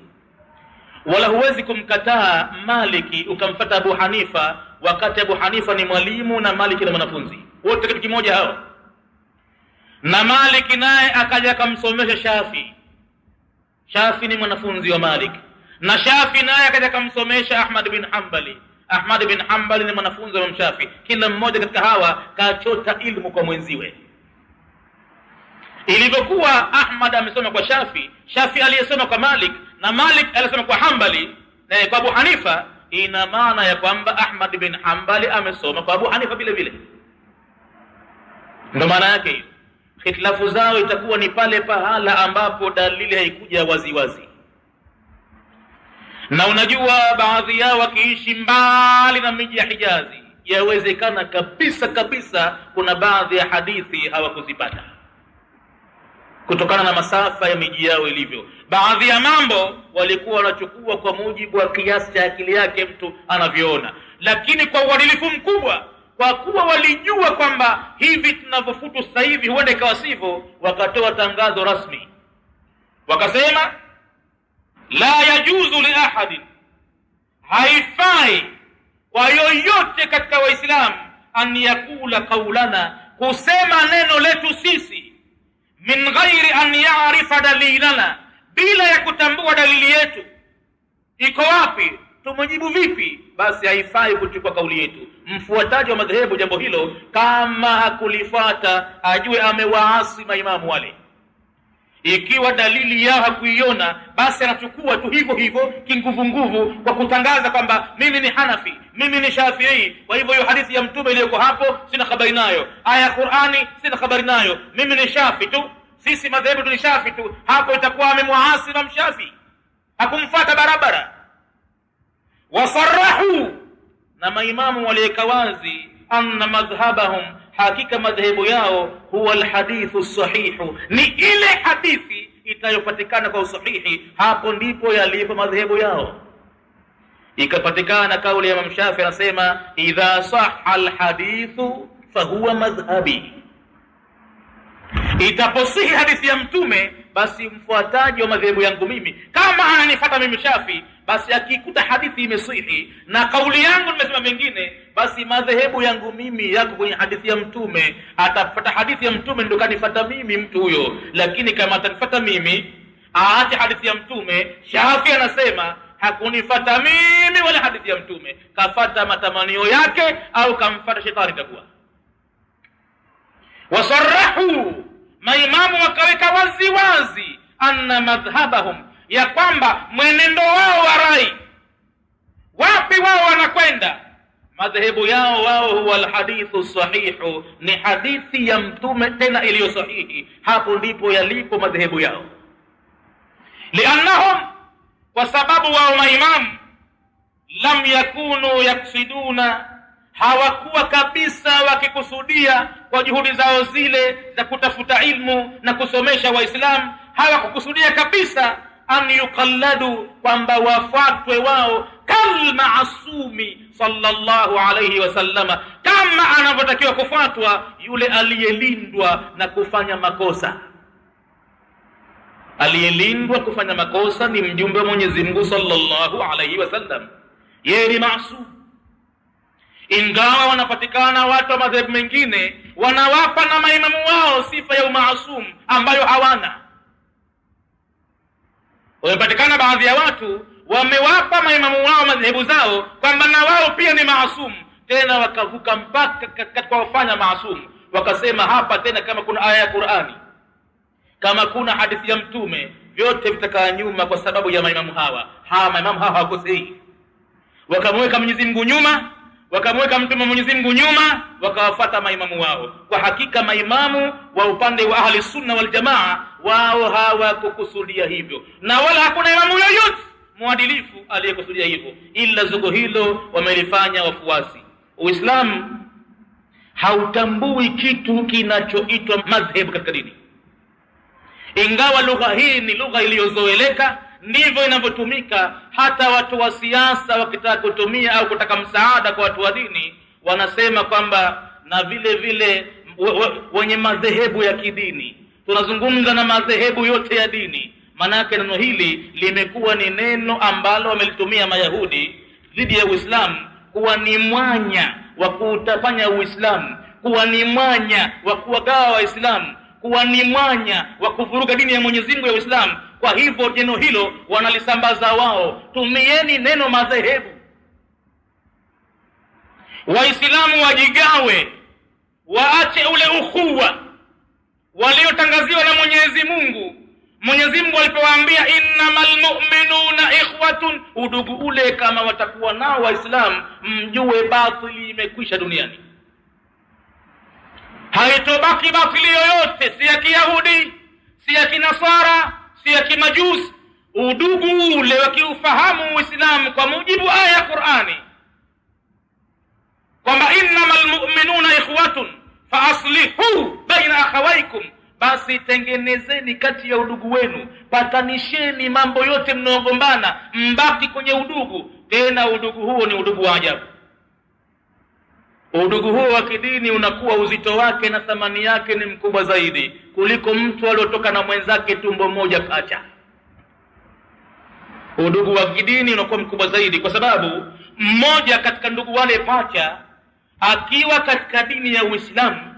wala huwezi kumkataa Maliki ukamfuata Abu Hanifa wakati Abu Hanifa ni mwalimu na Maliki ni mwanafunzi. Wote kitu kimoja hao. Na Maliki naye akaja akamsomesha Shafi. Shafi ni mwanafunzi wa Malik. Na Shafi naye akaja akamsomesha Ahmad bin Hanbali. Ahmad bin Hanbali ni mwanafunzi wa Shafi. Kila mmoja katika hawa kachota ilmu kwa mwenziwe. Ilivyokuwa Ahmad amesoma kwa Shafi, Shafi aliyesoma kwa Malik, na Malik aliyesoma kwa Hanbali na kwa Abu Hanifa, ina maana ya kwamba Ahmad bin Hanbali amesoma kwa Abu Hanifa vile vile. Ndio maana yake hitilafu zao itakuwa ni pale pahala ambapo dalili haikuja wazi wazi. Na unajua baadhi yao wakiishi mbali na miji ya Hijazi, yawezekana kabisa kabisa kuna baadhi ya hadithi hawakuzipata kutokana na masafa ya miji yao ilivyo. Baadhi ya mambo walikuwa wanachukua kwa mujibu wa kiasi cha akili yake mtu anavyoona, lakini kwa uadilifu mkubwa, kwa kuwa walijua kwamba hivi tunavyofutu sasa hivi huenda ikawa sivyo, wakatoa tangazo rasmi wakasema, la yajuzu li ahadin, haifai kwa yoyote katika Waislamu, an yakula qaulana, kusema neno letu sisi, min ghairi an ya'rifa dalilana, bila ya kutambua dalili yetu iko wapi, tumejibu vipi. Basi haifai kuchukua kauli yetu. Mfuataji wa madhehebu jambo hilo, kama hakulifuata ajue amewaasi maimamu wale. Ikiwa dalili yao hakuiona, basi anachukua tu hivyo hivyo kinguvu nguvu, kwa kutangaza kwamba mimi ni Hanafi, mimi ni Shafi'i, kwa hivyo hiyo hadithi ya mtume iliyoko hapo sina habari nayo, aya ya Qur'ani sina habari nayo, mimi ni Shafi tu, sisi madhehebu tu ni Shafi tu. Hapo itakuwa amemwasi na Mshafi, hakumfuata barabara. Wasarrahu, na maimamu waliweka wazi, anna madhhabahum, hakika madhehebu yao, huwa alhadithu sahihu, ni ile hadithi itayopatikana kwa usahihi. Hapo ndipo yalipo madhehebu yao. Ikapatikana kauli ya Imam Shafi anasema, idha sahha alhadithu fahuwa madhhabi, itaposihi hadithi ya mtume basi mfuataji wa madhehebu yangu mimi. Kama ananifuata mimi Shafi, basi akikuta hadithi imesihi na kauli yangu nimesema mengine, basi madhehebu yangu mimi yako kwenye hadithi ya mtume. Atafuata hadithi ya mtume ndio kanifuata mimi mtu huyo. Lakini kama atanifuata mimi aache hadithi ya mtume, Shafi anasema hakunifuata mimi wala hadithi ya mtume, kafuata matamanio yake au kamfuata shetani itakuwa. Wasarrahu, maimamu wakaweka wazi wazi, anna madhhabahum, ya kwamba mwenendo wao wa rai, wapi wao wanakwenda, madhehebu yao wao huwa alhadithu sahihu, ni hadithi ya mtume tena iliyo sahihi. Hapo ndipo yalipo madhehebu yao. Liannahum, kwa sababu wao maimamu, lam yakunu yaksiduna, hawakuwa kabisa wakikusudia kwa juhudi zao zile za kutafuta ilmu na kusomesha Waislamu, hawakukusudia kabisa an yuqalladu, kwamba wafuatwe wao kal maasumi sallallahu alayhi wasallama, kama anavyotakiwa kufuatwa yule aliyelindwa na kufanya makosa. Aliyelindwa kufanya makosa ni mjumbe wa Mwenyezi Mungu sallallahu alayhi wasallam, yeye ni maasum. Ingawa wanapatikana watu wa madhehebu mengine wanawapa na maimamu wao sifa ya umaasum ambayo hawana. Wamepatikana baadhi ya watu wamewapa maimamu wao madhehebu zao kwamba na wao pia ni maasum, tena wakavuka mpaka katika wafanya maasum, wakasema hapa tena kama kuna aya ya Qur'ani, kama kuna hadithi ya Mtume, vyote vitakaa nyuma kwa sababu ya maimamu hawa. Maimamu hawa hawakosei. Wakamweka Mwenyezi Mungu nyuma, wakamweka Mtume Mwenyezi Mungu nyuma, wakawafuata maimamu wao. Kwa hakika maimamu wa upande wa ahli sunna wal jamaa wao hawakukusudia hivyo, na wala hakuna imamu yoyote mwadilifu aliyekusudia hivyo, ila zugo hilo wamelifanya wafuasi. Uislamu hautambui kitu kinachoitwa madhhabu katika dini. Ingawa lugha hii ni lugha iliyozoeleka, ndivyo inavyotumika hata watu wa siasa wakitaka kutumia au kutaka msaada kwa watu wa dini, wanasema kwamba na vile vile wenye madhehebu ya kidini. Tunazungumza na madhehebu yote ya dini. Manake neno hili limekuwa ni neno ambalo wamelitumia Mayahudi dhidi ya Uislamu, kuwa ni mwanya wa kutafanya Uislamu, kuwa ni mwanya wa kuwagawa Waislamu, kuwa ni mwanya wa kuvuruga dini ya Mwenyezi Mungu ya Uislamu. Kwa hivyo neno hilo wanalisambaza wao, tumieni neno madhehebu. Waislamu wajigawe, waache ule ukhuwa waliotangaziwa na Mwenyezi Mungu. Mwenyezi Mungu alipowaambia innamal mu'minuna ikhwatun, udugu ule kama watakuwa nao Waislamu, mjue batili imekwisha duniani. Haitobaki batili yoyote, si ya Kiyahudi, si ya Kinasara, si ya Kimajusi. Udugu ule wakiufahamu Uislamu kwa mujibu aya ya Qur'ani kwamba innamal mu'minuna ikhwatun fa aslihu baina akhawaykum, basi tengenezeni kati ya udugu wenu, patanisheni mambo yote mnaogombana, mbaki kwenye udugu. Tena udugu huo ni udugu wa ajabu. Udugu huo wa kidini unakuwa uzito wake na thamani yake ni mkubwa zaidi kuliko mtu aliyotoka na mwenzake tumbo moja pacha. Udugu wa kidini unakuwa mkubwa zaidi kwa sababu mmoja katika ndugu wale pacha akiwa katika dini ya Uislamu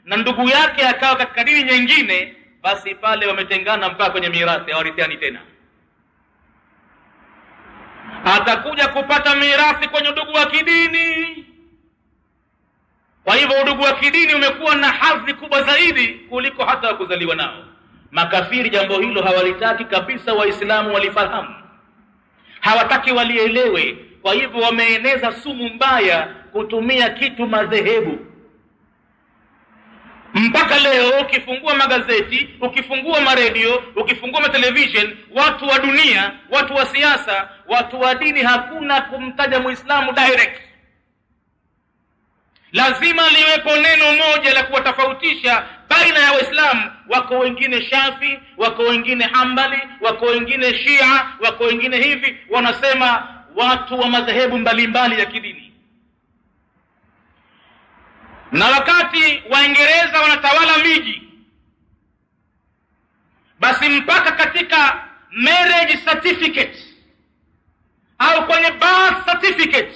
na ndugu yake akawa katika dini nyingine, basi pale wametengana mpaka kwenye mirathi, hawarithiani tena. Atakuja kupata mirathi kwenye udugu wa kidini. Kwa hivyo udugu wa kidini umekuwa na hadhi kubwa zaidi kuliko hata kuzaliwa nao. Makafiri jambo hilo hawalitaki kabisa, Waislamu walifahamu, hawataki walielewe. Kwa hivyo wameeneza sumu mbaya kutumia kitu madhehebu. Mpaka leo ukifungua magazeti, ukifungua maredio, ukifungua matelevision, watu wa dunia, watu wa siasa, watu wa dini, hakuna kumtaja Muislamu direct. Lazima liwepo neno moja la kuwatofautisha baina ya Waislamu. Wako wengine Shafi, wako wengine Hanbali, wako wengine Shia, wako wengine hivi, wanasema watu wa madhehebu mbalimbali ya kidini. Na wakati Waingereza wanatawala miji, basi mpaka katika marriage certificate au kwenye birth certificate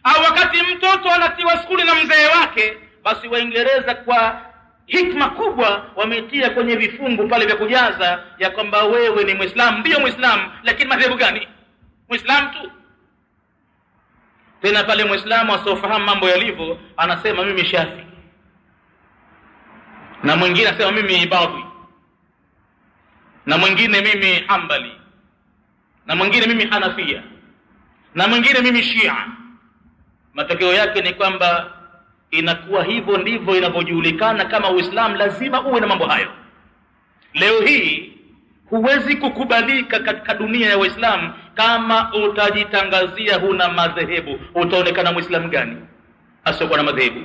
au wakati mtoto anatiwa skuli na mzee wake, basi Waingereza kwa hikma kubwa wametia kwenye vifungu pale vya kujaza ya kwamba wewe ni Muislamu. Ndio Muislamu, lakini madhehebu gani? Muislamu tu. Tena pale Muislamu asofahamu mambo yalivyo, anasema mimi Shafi, na mwingine anasema mimi Ibadhi, na mwingine mimi Hanbali, na mwingine mimi Hanafia, na mwingine mimi Shia. Matokeo yake ni kwamba inakuwa hivyo ndivyo inavyojulikana kama Uislamu lazima uwe na mambo hayo. Leo hii huwezi kukubalika katika dunia ya Waislamu kama utajitangazia huna madhehebu. Utaonekana Muislamu gani asiyokuwa na madhehebu?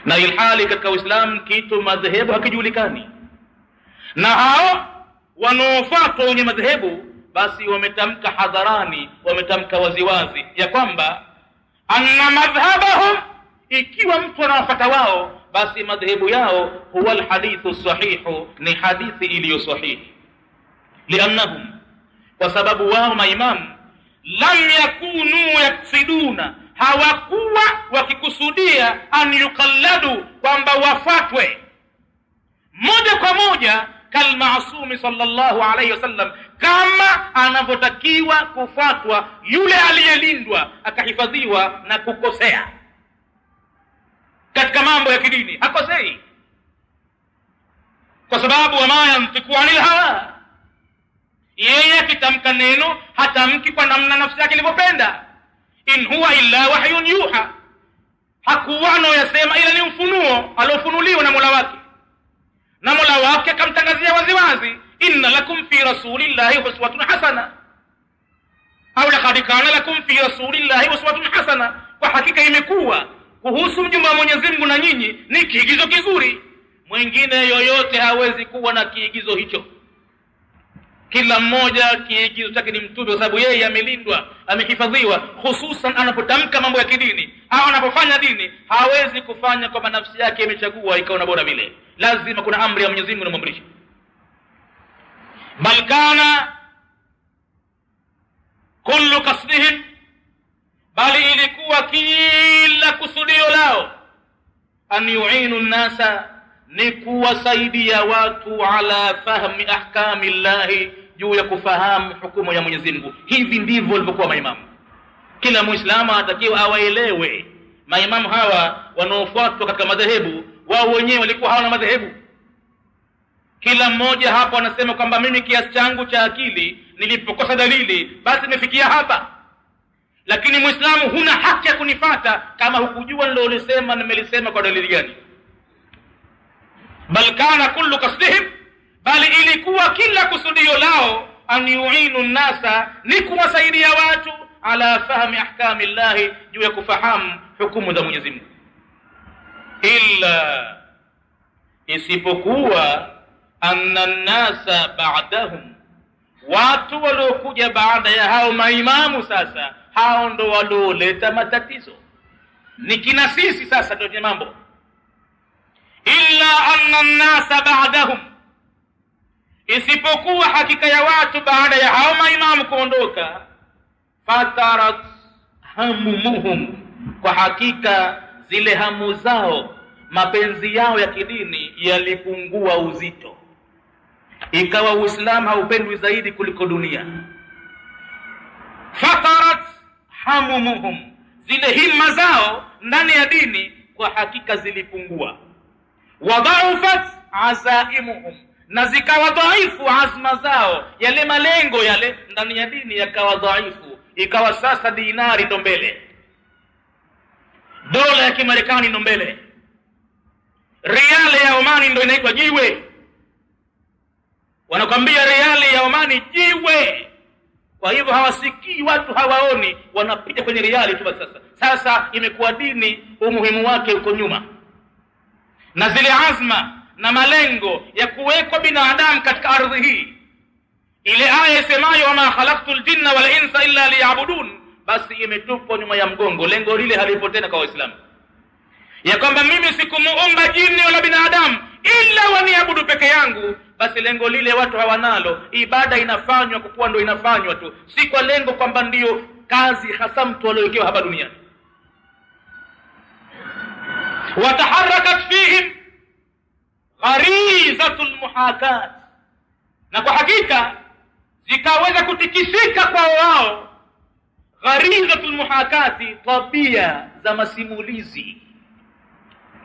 Na ilhali katika Uislamu kitu madhehebu hakijulikani. Na hao wanaofuata wenye madhehebu basi wametamka hadharani, wametamka waziwazi ya kwamba anna madhhabahum, ikiwa mtu anawafuata wao basi madhehebu yao huwa alhadithu sahihu, ni hadithi iliyo sahihi. Liannahum, kwa sababu wao maimamu lam yakunu yaksiduna, hawakuwa wakikusudia an yukalladu, kwamba wafatwe moja kwa moja kalmaasumi sallallahu alayhi wasallam, kama anavyotakiwa kufatwa yule aliyelindwa akahifadhiwa na kukosea katika mambo ya kidini. Hakosei, kwa sababu wama yantiku anil hawa, yeye akitamka neno hatamki kwa namna nafsi yake ilivyopenda. In huwa illa wahyun yuha, hakuwa anoyasema ila ni ufunuo aliofunuliwa na Mola wake, na Mola wake akamtangazia waziwazi, inna lakum fi rasulillahi uswatun hasana, au laqad kana lakum fi rasulillahi uswatun hasana, kwa hakika imekuwa kuhusu mjumbe wa Mwenyezi Mungu na nyinyi ni kiigizo kizuri. Mwingine yoyote hawezi kuwa na kiigizo hicho. Kila mmoja kiigizo chake ni mtume, kwa sababu yeye amelindwa, amehifadhiwa, hususan anapotamka mambo ya kidini au anapofanya dini. Hawezi kufanya kwa nafsi yake imechagua ikaona bora vile, lazima kuna amri ya Mwenyezi Mungu inamwamrisha. Bal kana kullu kasdihim, bali ilikuwa kila kusudio lao, an yu'inu nnasa, ni kuwasaidia watu, ala fahmi ahkami llahi, juu ya kufahamu hukumu ya Mwenyezi Mungu. Hivi ndivyo walivyokuwa maimamu. Kila muislamu anatakiwa awaelewe maimamu hawa wanaofuatwa katika madhehebu. Wao wenyewe walikuwa hawana madhehebu. Kila mmoja hapo anasema kwamba mimi kiasi changu cha akili, nilipokosa dalili basi nimefikia hapa, lakini muislamu huna haki ya kunifata kama hukujua nilolisema nimelisema kwa dalili gani. Bal kana kullu kasdihim, bali ilikuwa kila kusudio lao, an yu'inu nnasa, ni kuwasaidia watu, ala fahmi ahkami llahi, juu ya kufahamu hukumu za Mwenyezi Mungu. Illa, isipokuwa, anna nnasa ba'dahum, watu waliokuja baada ya hao maimamu sasa, hao ndo walioleta matatizo. Ni kina sisi sasa ndio mambo. Illa anna nnasa ba'dahum, isipokuwa hakika ya watu baada ya hao maimamu kuondoka, fatarat hamumuhum, kwa hakika zile hamu zao, mapenzi yao ya kidini yalipungua uzito, ikawa Uislamu haupendwi zaidi kuliko dunia. Fatarat hamumuhum, zile himma zao ndani ya dini kwa hakika zilipungua. Wadhaufat azaimuhum, na zikawa dhaifu azma zao, yale malengo yale ndani ya dini yakawa dhaifu, ikawa sasa dinari ndo mbele, dola ya Kimarekani ndo mbele, riali ya Omani ndo inaitwa jiwe. Wanakwambia riali ya Omani jiwe. Kwa hivyo hawasikii watu, hawaoni, wanapita kwenye riali tu. Sasa imekuwa dini umuhimu wake uko nyuma, na zile azma na malengo ya kuwekwa binadamu katika ardhi hii, ile aya isemayo wama khalaqtul jinna wal insa illa liya'budun, basi imetupwa nyuma ya mgongo. Lengo lile halipo tena kwa Waislamu, ya kwamba mimi sikumuumba jini wala binadamu ila waniabudu peke yangu. Basi lengo lile watu hawanalo. Ibada inafanywa kwa kuwa ndo inafanywa tu, si kwa lengo kwamba ndiyo kazi hasa mtu aliyowekewa hapa duniani. Wataharakat fihim gharizatul muhakat, na kwa hakika zikaweza kutikisika kwa wao gharizatul muhakati, tabia za masimulizi.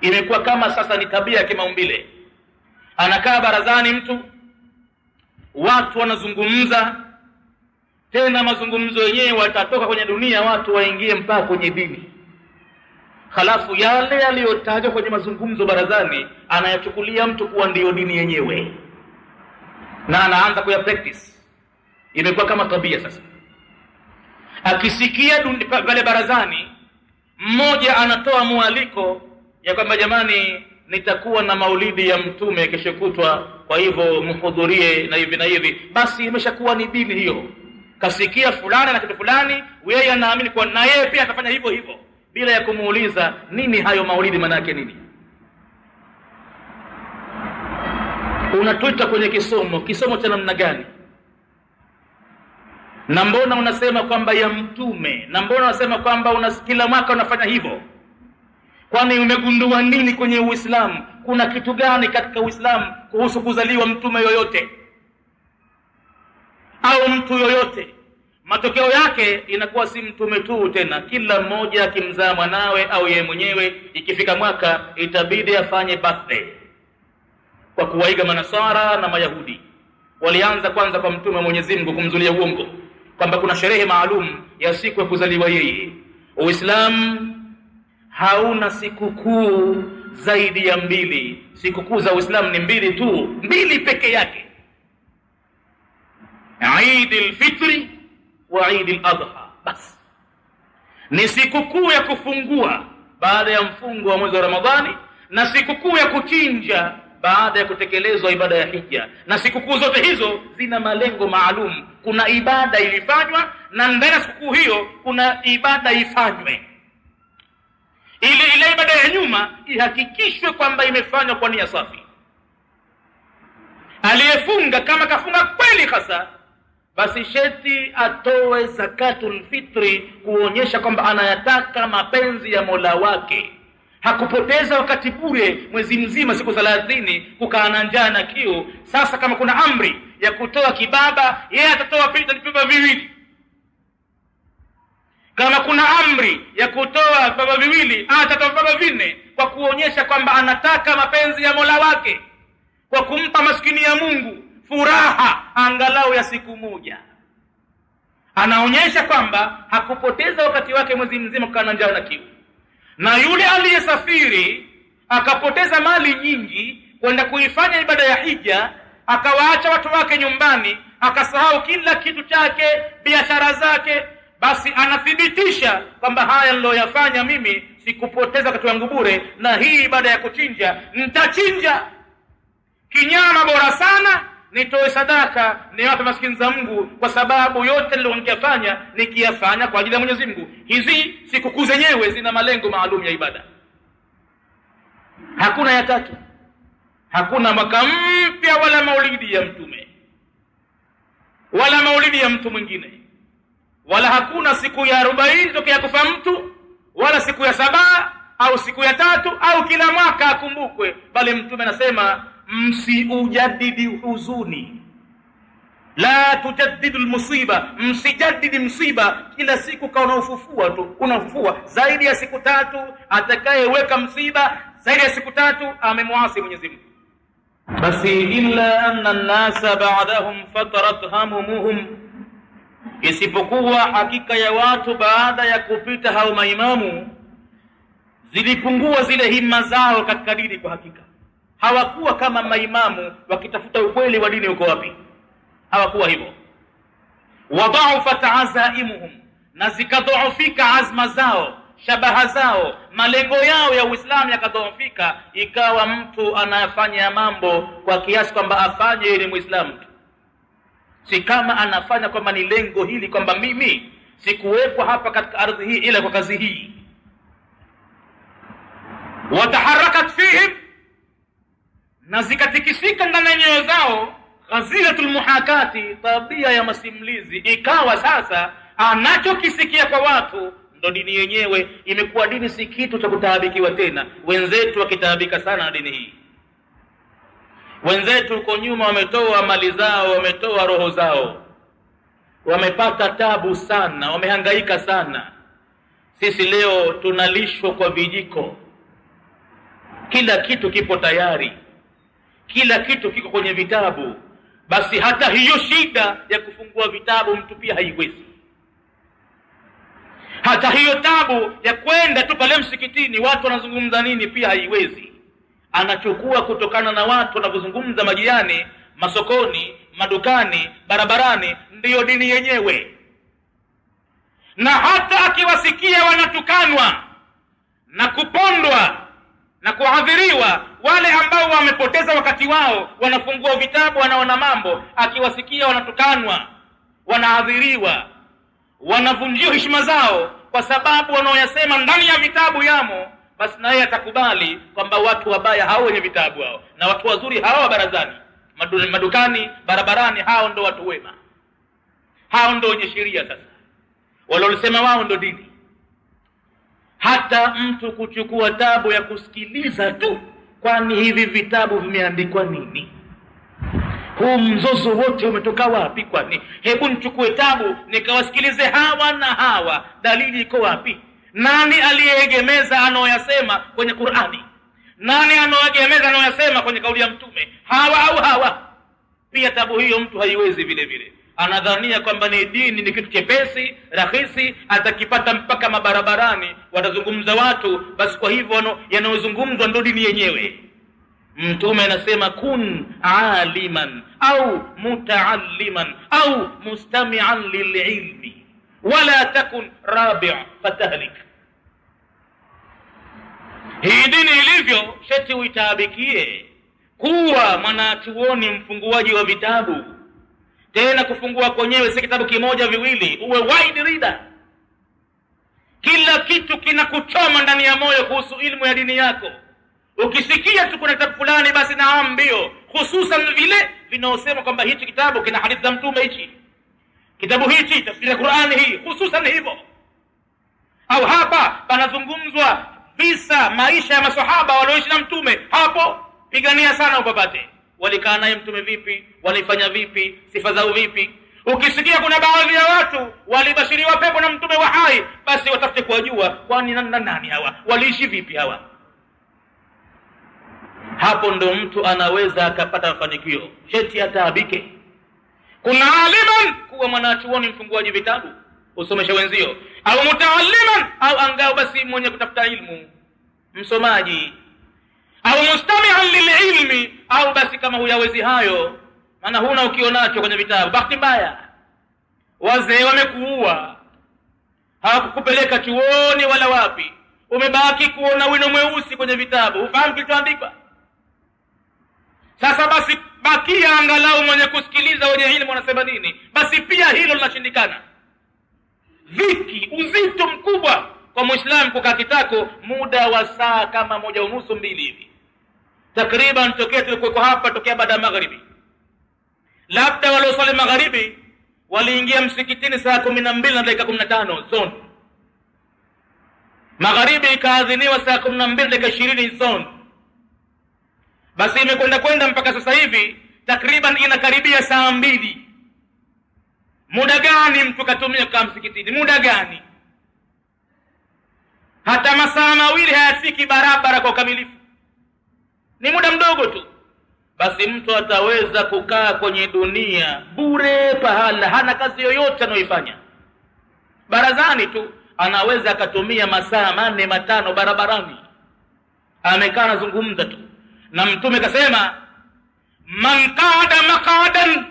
Imekuwa kama sasa ni tabia ya kimaumbile. Anakaa barazani mtu, watu wanazungumza, tena mazungumzo yenyewe watatoka kwenye dunia, watu waingie mpaka kwenye dini. Halafu yale yaliyotajwa kwenye mazungumzo barazani anayachukulia mtu kuwa ndiyo dini yenyewe, na anaanza kuya practice. Imekuwa kama tabia sasa. Akisikia pale barazani mmoja anatoa mwaliko ya kwamba jamani, nitakuwa na maulidi ya mtume kesho kutwa, kwa hivyo mhudhurie na hivi na hivi, basi imeshakuwa ni dini hiyo. Kasikia fulani na kitu fulani, yeye anaamini kwa na yeye pia atafanya hivyo hivyo, bila ya kumuuliza nini hayo maulidi, maana yake nini. Unatuita kwenye kisomo cha namna gani? Na mbona unasema kwamba ya mtume? Na mbona unasema kwamba kila mwaka unafanya hivyo? Kwani umegundua nini kwenye Uislamu? Kuna kitu gani katika Uislamu kuhusu kuzaliwa mtume yoyote au mtu yoyote? Matokeo yake inakuwa si mtume tu tena, kila mmoja akimzaa mwanawe au yeye mwenyewe, ikifika mwaka itabidi afanye birthday, kwa kuwaiga Manasara na Mayahudi. Walianza kwanza kwa mtume Mwenyezi Mungu kumzulia uongo kwamba kuna sherehe maalum ya siku ya kuzaliwa yeye. Uislamu hauna sikukuu zaidi ya 2. Sikukuu za Uislamu ni 2 tu, 2 peke yake: Eid al-Fitri wa Eid al-Adha. Basi ni sikukuu ya kufungua baada ya mfungo wa mwezi wa Ramadhani, na sikukuu ya kuchinja baada ya kutekelezwa ibada ya hija. Na sikukuu zote hizo zina malengo maalum. Kuna ibada ilifanywa, na ndani ya sikukuu hiyo kuna ibada ifanywe. Ile ibada ya nyuma ihakikishwe kwamba imefanywa kwa nia safi. Aliyefunga kama kafunga kweli hasa, basi sheti atoe zakatul fitri, kuonyesha kwamba anayataka mapenzi ya Mola wake. Hakupoteza wakati bure mwezi mzima, siku 30 kukaa na njaa na kiu. Sasa kama kuna amri ya kutoa kibaba, yeye atatoa vibaba 2. Kama kuna amri ya kutoa baba 2, atatoa baba 4, kwa kuonyesha kwamba anataka mapenzi ya Mola wake, kwa kumpa maskini ya Mungu furaha angalau ya siku moja. Anaonyesha kwamba hakupoteza wakati wake mwezi mzima kukaa na njaa na kiu. Na yule aliyesafiri akapoteza mali nyingi kwenda kuifanya ibada ya hija, akawaacha watu wake nyumbani, akasahau kila kitu chake, biashara zake, basi anathibitisha kwamba haya niloyafanya mimi sikupoteza wakati wangu bure, na hii ibada ya kuchinja nitachinja kinyama bora sana, nitoe sadaka, niwape maskini za Mungu, kwa sababu yote niliyofanya nikiyafanya kwa ajili ya Mwenyezi Mungu. Hizi sikukuu zenyewe zina malengo maalum ya ibada. Hakuna ya tatu, hakuna mwaka mpya wala maulidi ya mtume wala maulidi ya mtu mwingine, wala hakuna siku ya 40 tokea kufa mtu, wala siku ya 7 au siku ya 3 au kila mwaka akumbukwe, bali mtume anasema msiujadidi huzuni, la tujaddidu almusiba, msijadidi msiba. Kila siku kaona ufufua tu, unafufua zaidi ya siku 3. Atakayeweka msiba zaidi ya siku 3 amemwasi Mwenyezi Mungu. Basi illa anna an-nasa ba'dahum fatarat hamumuhum, isipokuwa hakika ya watu baada ya kupita hao maimamu zilipungua zile himma zao katika dini. Kwa hakika hawakuwa kama maimamu wakitafuta ukweli wa dini uko wapi, hawakuwa hivyo. Wadha'ufat azaimuhum, na zikadhoofika azma zao, shabaha zao, malengo yao ya Uislamu yakadhoofika. Ikawa mtu anafanya mambo kwa kiasi kwamba afanye ili Muislamu tu, si kama anafanya kwamba ni lengo hili, kwamba mimi sikuwekwa hapa katika ardhi hii ila kwa kazi hii. Wataharakat fihim, na zikatikisika ndani ya nyoyo zao ghazilatul muhakati, tabia ya masimulizi. Ikawa sasa anachokisikia kwa watu ndo dini yenyewe. Imekuwa dini si kitu cha kutaabikiwa tena. Wenzetu wakitaabika sana na dini hii. Wenzetu uko nyuma wametoa mali zao, wametoa roho zao, wamepata tabu sana, wamehangaika sana. Sisi leo tunalishwa kwa vijiko, kila kitu kipo tayari, kila kitu kiko kwenye vitabu. Basi hata hiyo shida ya kufungua vitabu mtu pia haiwezi. Hata hiyo tabu ya kwenda tu pale msikitini watu wanazungumza nini pia haiwezi. Anachukua kutokana na watu wanapozungumza majiani, masokoni, madukani, barabarani, ndiyo dini yenyewe. Na hata akiwasikia wanatukanwa na kupondwa na kuadhiriwa. Wale ambao wamepoteza wakati wao, wanafungua vitabu, wanaona mambo, akiwasikia wanatukanwa, wanaadhiriwa, wanavunjiwa heshima zao kwa sababu wanaoyasema ndani ya vitabu yamo, basi naye atakubali kwamba watu wabaya hao wenye vitabu hao, na watu wazuri hao barazani, madukani, barabarani, hao ndo watu wema, hao ndo wenye sheria. Sasa walolisema wao ndo dini. Hata mtu kuchukua tabu ya kusikiliza tu, kwani hivi vitabu vimeandikwa nini? Huu mzozo wote umetoka wapi? Kwani hebu nichukue tabu nikawasikilize hawa na hawa, dalili iko wapi? Nani aliyeegemeza anaoyasema kwenye Qur'ani? Nani anaoegemeza anaoyasema kwenye kauli ya Mtume? Hawa au hawa? Pia tabu hiyo mtu haiwezi vile vile, anadhania kwamba ni dini, ni kitu chepesi rahisi, atakipata mpaka mabarabarani, watazungumza watu, basi kwa hivyo yanayozungumzwa ndio dini yenyewe. Mtume anasema kun aliman au mutaalliman au mustami'an lililmi wala takun rabi' fatahlik. Hii dini ilivyo sheti uitaabikie kuwa mwanachuoni mfunguaji wa vitabu, tena kufungua kwenyewe si kitabu kimoja viwili, uwe wide reader. Kila kitu kinakuchoma ndani ya moyo kuhusu ilmu ya dini yako. Ukisikia tu kuna kitabu fulani, basi naam mbio, hususan vile vinaosema kwamba hichi kitabu kina hadithi za Mtume, hichi kitabu hichi tafsiri ya Qur'ani hii, hususan hivyo. Au hapa panazungumzwa visa maisha ya maswahaba walioishi na Mtume, hapo pigania sana upapate. Walikaa naye Mtume vipi, walifanya vipi, sifa zao vipi. Ukisikia kuna baadhi ya watu walibashiriwa pepo na Mtume wa hai, basi watafute kuwajua kwani nani hawa, waliishi vipi hawa. Hapo ndo mtu anaweza akapata mafanikio, sheti ataabike. Kuna aliman, kuwa mwanachuoni mfunguaji vitabu, usomesha wenzio, au mutaalliman, au angao basi mwenye kutafuta ilmu, msomaji, au mustami'an lililmi, au basi kama huyawezi hayo, maana huna ukionacho kwenye vitabu, bahati mbaya wazee wamekuua, hawakukupeleka chuoni wala wapi, umebaki kuona wino mweusi kwenye vitabu, ufahamu kilichoandikwa. Sasa basi bakia angalau mwenye kusikiliza wenye ilmu wanasema nini, basi pia hilo linashindikana. Dhiki, uzito mkubwa kwa Muislamu kukaa kitako muda wa saa kama 1:30 2 hivi takriban, tokea tulikuwa hapa, tokea baada ya magharibi. Labda walioswali magharibi waliingia msikitini saa 12:15 zone, magharibi ikaadhiniwa saa 12:20 zone, basi imekwenda mpaka sasa hivi takriban inakaribia saa 2. Muda gani mtu katumia kwa msikitini? Muda gani? Hata masaa 2 hayafiki barabara kwa ukamilifu, ni muda mdogo tu. Basi mtu ataweza kukaa kwenye dunia bure, pahala hana kazi yoyote anayoifanya, barazani tu anaweza akatumia masaa 4 5 barabarani, amekaa anazungumza tu. Na Mtume kasema man qada maqadan,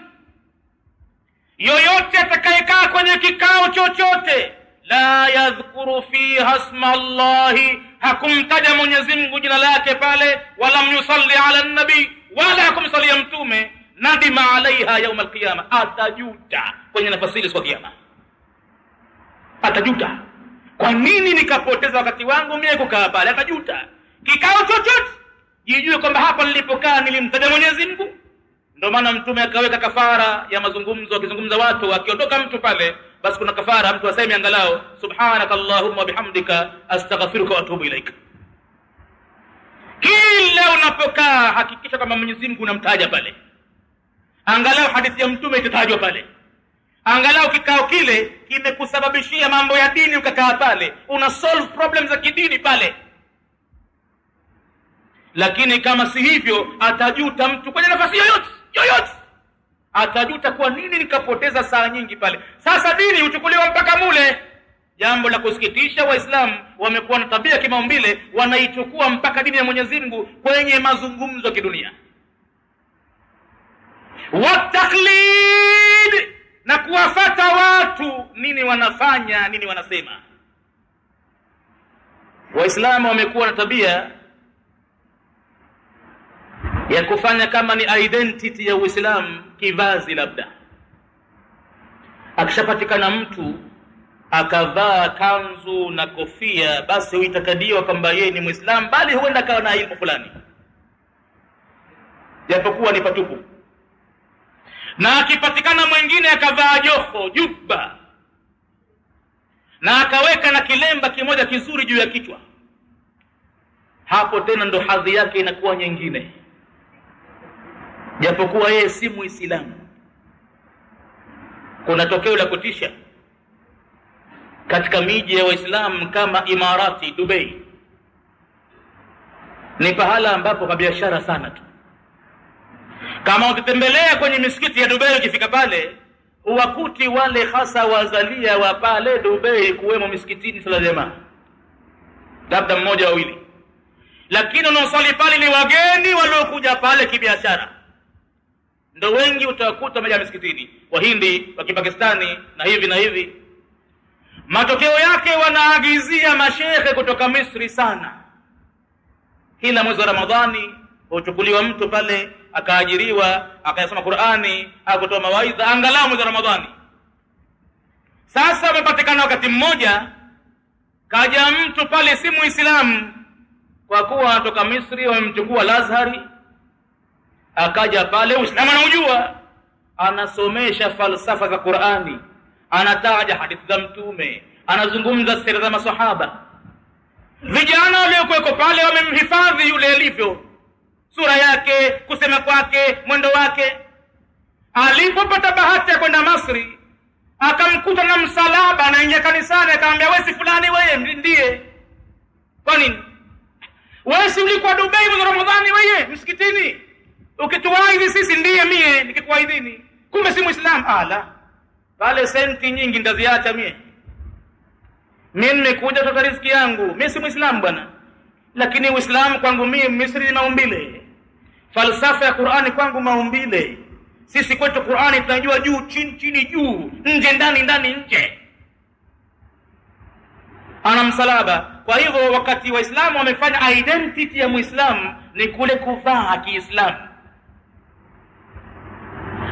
yoyote atakayekaa kwenye kikao chochote, la yadhkuru fiha isma Allahi, hakumtaja Mwenyezi Mungu jina lake pale, wala yusalli ala nabi, wala hakumsalia Mtume, nadima alaiha yaum alqiyama, atajuta kwenye nafasi ile siku ya kiyama. Atajuta, kwa nini nikapoteza wakati wangu mimi kukaa pale? Atajuta. Kikao chochote jijue kwamba hapa nilipokaa nilimtaja Mwenyezi Mungu. Ndio maana Mtume akaweka kafara ya mazungumzo, akizungumza watu, akiondoka mtu pale, basi kuna kafara, mtu aseme angalau subhanaka allahumma bihamdika astaghfiruka wa atubu ilaika. Kila unapokaa hakikisha kama Mwenyezi Mungu unamtaja pale, angalau hadithi ya Mtume itatajwa pale, angalau kikao kile kimekusababishia mambo ya dini, ukakaa pale una solve problems za kidini pale. Lakini kama si hivyo, atajuta mtu kwenye nafasi yoyote, atajuta kwa nini nikapoteza saa nyingi pale. Sasa dini huchukuliwa mpaka mule. Jambo la kusikitisha, Waislamu wamekuwa na tabia kimaumbile, wanaichukua mpaka dini ya Mwenyezi Mungu kwenye mazungumzo ya kidunia. Wataklid, na kuwafata watu nini wanafanya, nini wanasema. Waislamu wamekuwa na tabia ya kufanya kama ni identity ya Uislamu, kivazi labda. Akishapatikana mtu akavaa kanzu na kofia, basi huitakadiwa kwamba yeye ni Muislamu, bali huenda kawa na ilmu fulani japokuwa ni patupu. Na akipatikana mwingine akavaa joho, jubba, na akaweka na kilemba kimoja kizuri juu ya kichwa, hapo tena ndo hadhi yake inakuwa nyingine, japokuwa yeye si Muislamu. Kuna tokeo la kutisha katika miji ya Waislamu kama Imarati, Dubai. Ni pahala ambapo kwa biashara sana tu. Kama ukitembelea kwenye misikiti ya Dubai, ukifika pale uwakuti wale hasa wazalia wa pale Dubai kuwemo misikitini sala jamaa, labda mmoja wawili, lakini unaosali pale ni wageni waliokuja pale kibiashara. Ndio wengi utawakuta wamejaa misikitini, Wahindi, wa Kipakistani na hivi na hivi. Matokeo yake wanaagizia mashehe kutoka Misri sana. Kila mwezi wa Ramadhani huchukuliwa mtu pale akaajiriwa akayasoma Qur'ani au kutoa mawaidha angalau mwezi wa Ramadhani. Sasa umepatikana wakati mmoja kaja mtu pale si Muislamu, kwa kuwa anatoka Misri, wamemchukua Lazhari, akaja pale Uislamu anaujua, anasomesha falsafa za Qur'ani, anataja hadithi za Mtume, anazungumza siri za maswahaba. Vijana waliokuweko pale wamemhifadhi yule alivyo, sura yake, kusema kwake, mwendo wake. Alipopata bahati ya kwenda Misri, akamkuta na msalaba, anaingia kanisani, akamwambia, wewe si fulani wewe? Ndiye. Kwa nini? Wewe si ulikuwa Dubai mwezi wa Ramadhani wewe msikitini ukituwaidhi sisi? Ndiye mie nikikuwaidhini. Kumbe si Muislamu. Ala, pale senti nyingi ndaziacha mie nimekuja kutoka riziki yangu, mimi si Muislamu bwana. Lakini Uislamu kwangu mimi Misri ni maumbile, falsafa ya Qur'ani kwangu maumbile. Sisi kwetu Qur'ani tunajua juu chini, chini juu, nje ndani, ndani nje. Ana msalaba. Kwa hivyo wakati Waislamu wamefanya identity ya Muislamu ni kule kuvaa Kiislamu,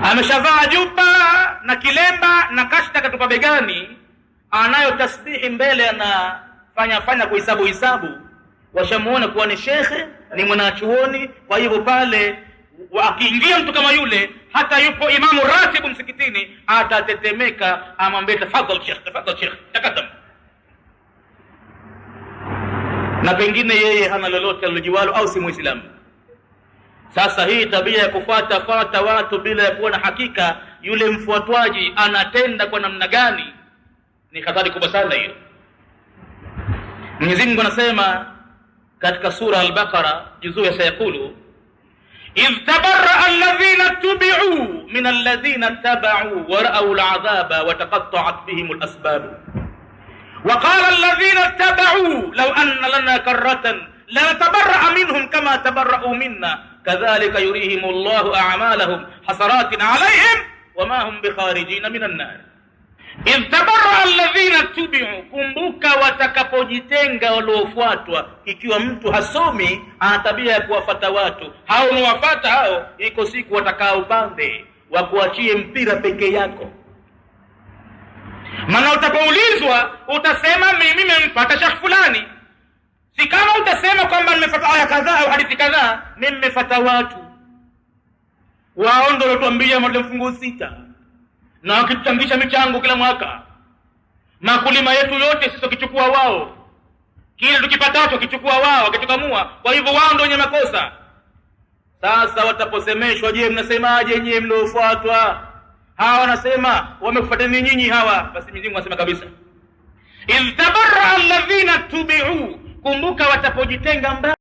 ameshavaa juba na kilemba na kashta katupa begani, anayo tasbihi mbele, anafanya kuhesabu, washamuona kuwa ni shekhe, ni mwanachuoni. Kwa hivyo pale akiingia mtu kama yule, hata yupo imamu ratibu msikitini, atatetemeka, amwambie tafadhali sheikh, takadam. Na pengine yeye hana lolote alilojiwalo au si Muislamu. Sasa hii tabia ya kufuata watu bila ya kuwa na hakika yule mfuatwaji anatenda kwa namna gani ni hatari kubwa sana hiyo. Mwenyezi Mungu anasema katika sura Al-Baqara juzuu ya sayakulu, idh tabarra'a alladhina tubi'u min alladhina taba'u wa ra'aw al'adhaba wa taqatta'at bihim al-asbab wa qala alladhina taba'u law anna lana karratan la natabarra'a minhum kama tabarra'u minna kadhalika yurihim Allahu a'malahum hasaratin 'alayhim wa ma hum bikharijin minan nar. idh tabarra'a alladhina tubi'u, kumbuka watakapojitenga waliofuatwa. Ikiwa mtu hasomi, ana tabia ya kuwafuata watu hao, unawafuata hao, iko siku watakao upande wakuachie mpira peke yako. Maana utapoulizwa utasema mimi nimemfuata shekhi fulani, si kama utasema kwamba nimefuata aya kadhaa au hadithi kadhaa. Mimi nimefuata watu wao, ndio walituambia mfungo 6 na wakituchangisha michango kila mwaka. Makulima yetu yote sisi tukichukua wao, kile tukipatacho kichukua wao, wakitukamua. Kwa hivyo wao ndio wenye makosa. Sasa wataposemeshwa, je, mnasemaje nyinyi mliofuatwa? Hawa wanasema wamekufuateni nyinyi hawa. Basi Mwenyezi Mungu anasema kabisa, idh tabarra'a alladhina tubi'u, kumbuka watapojitenga mbali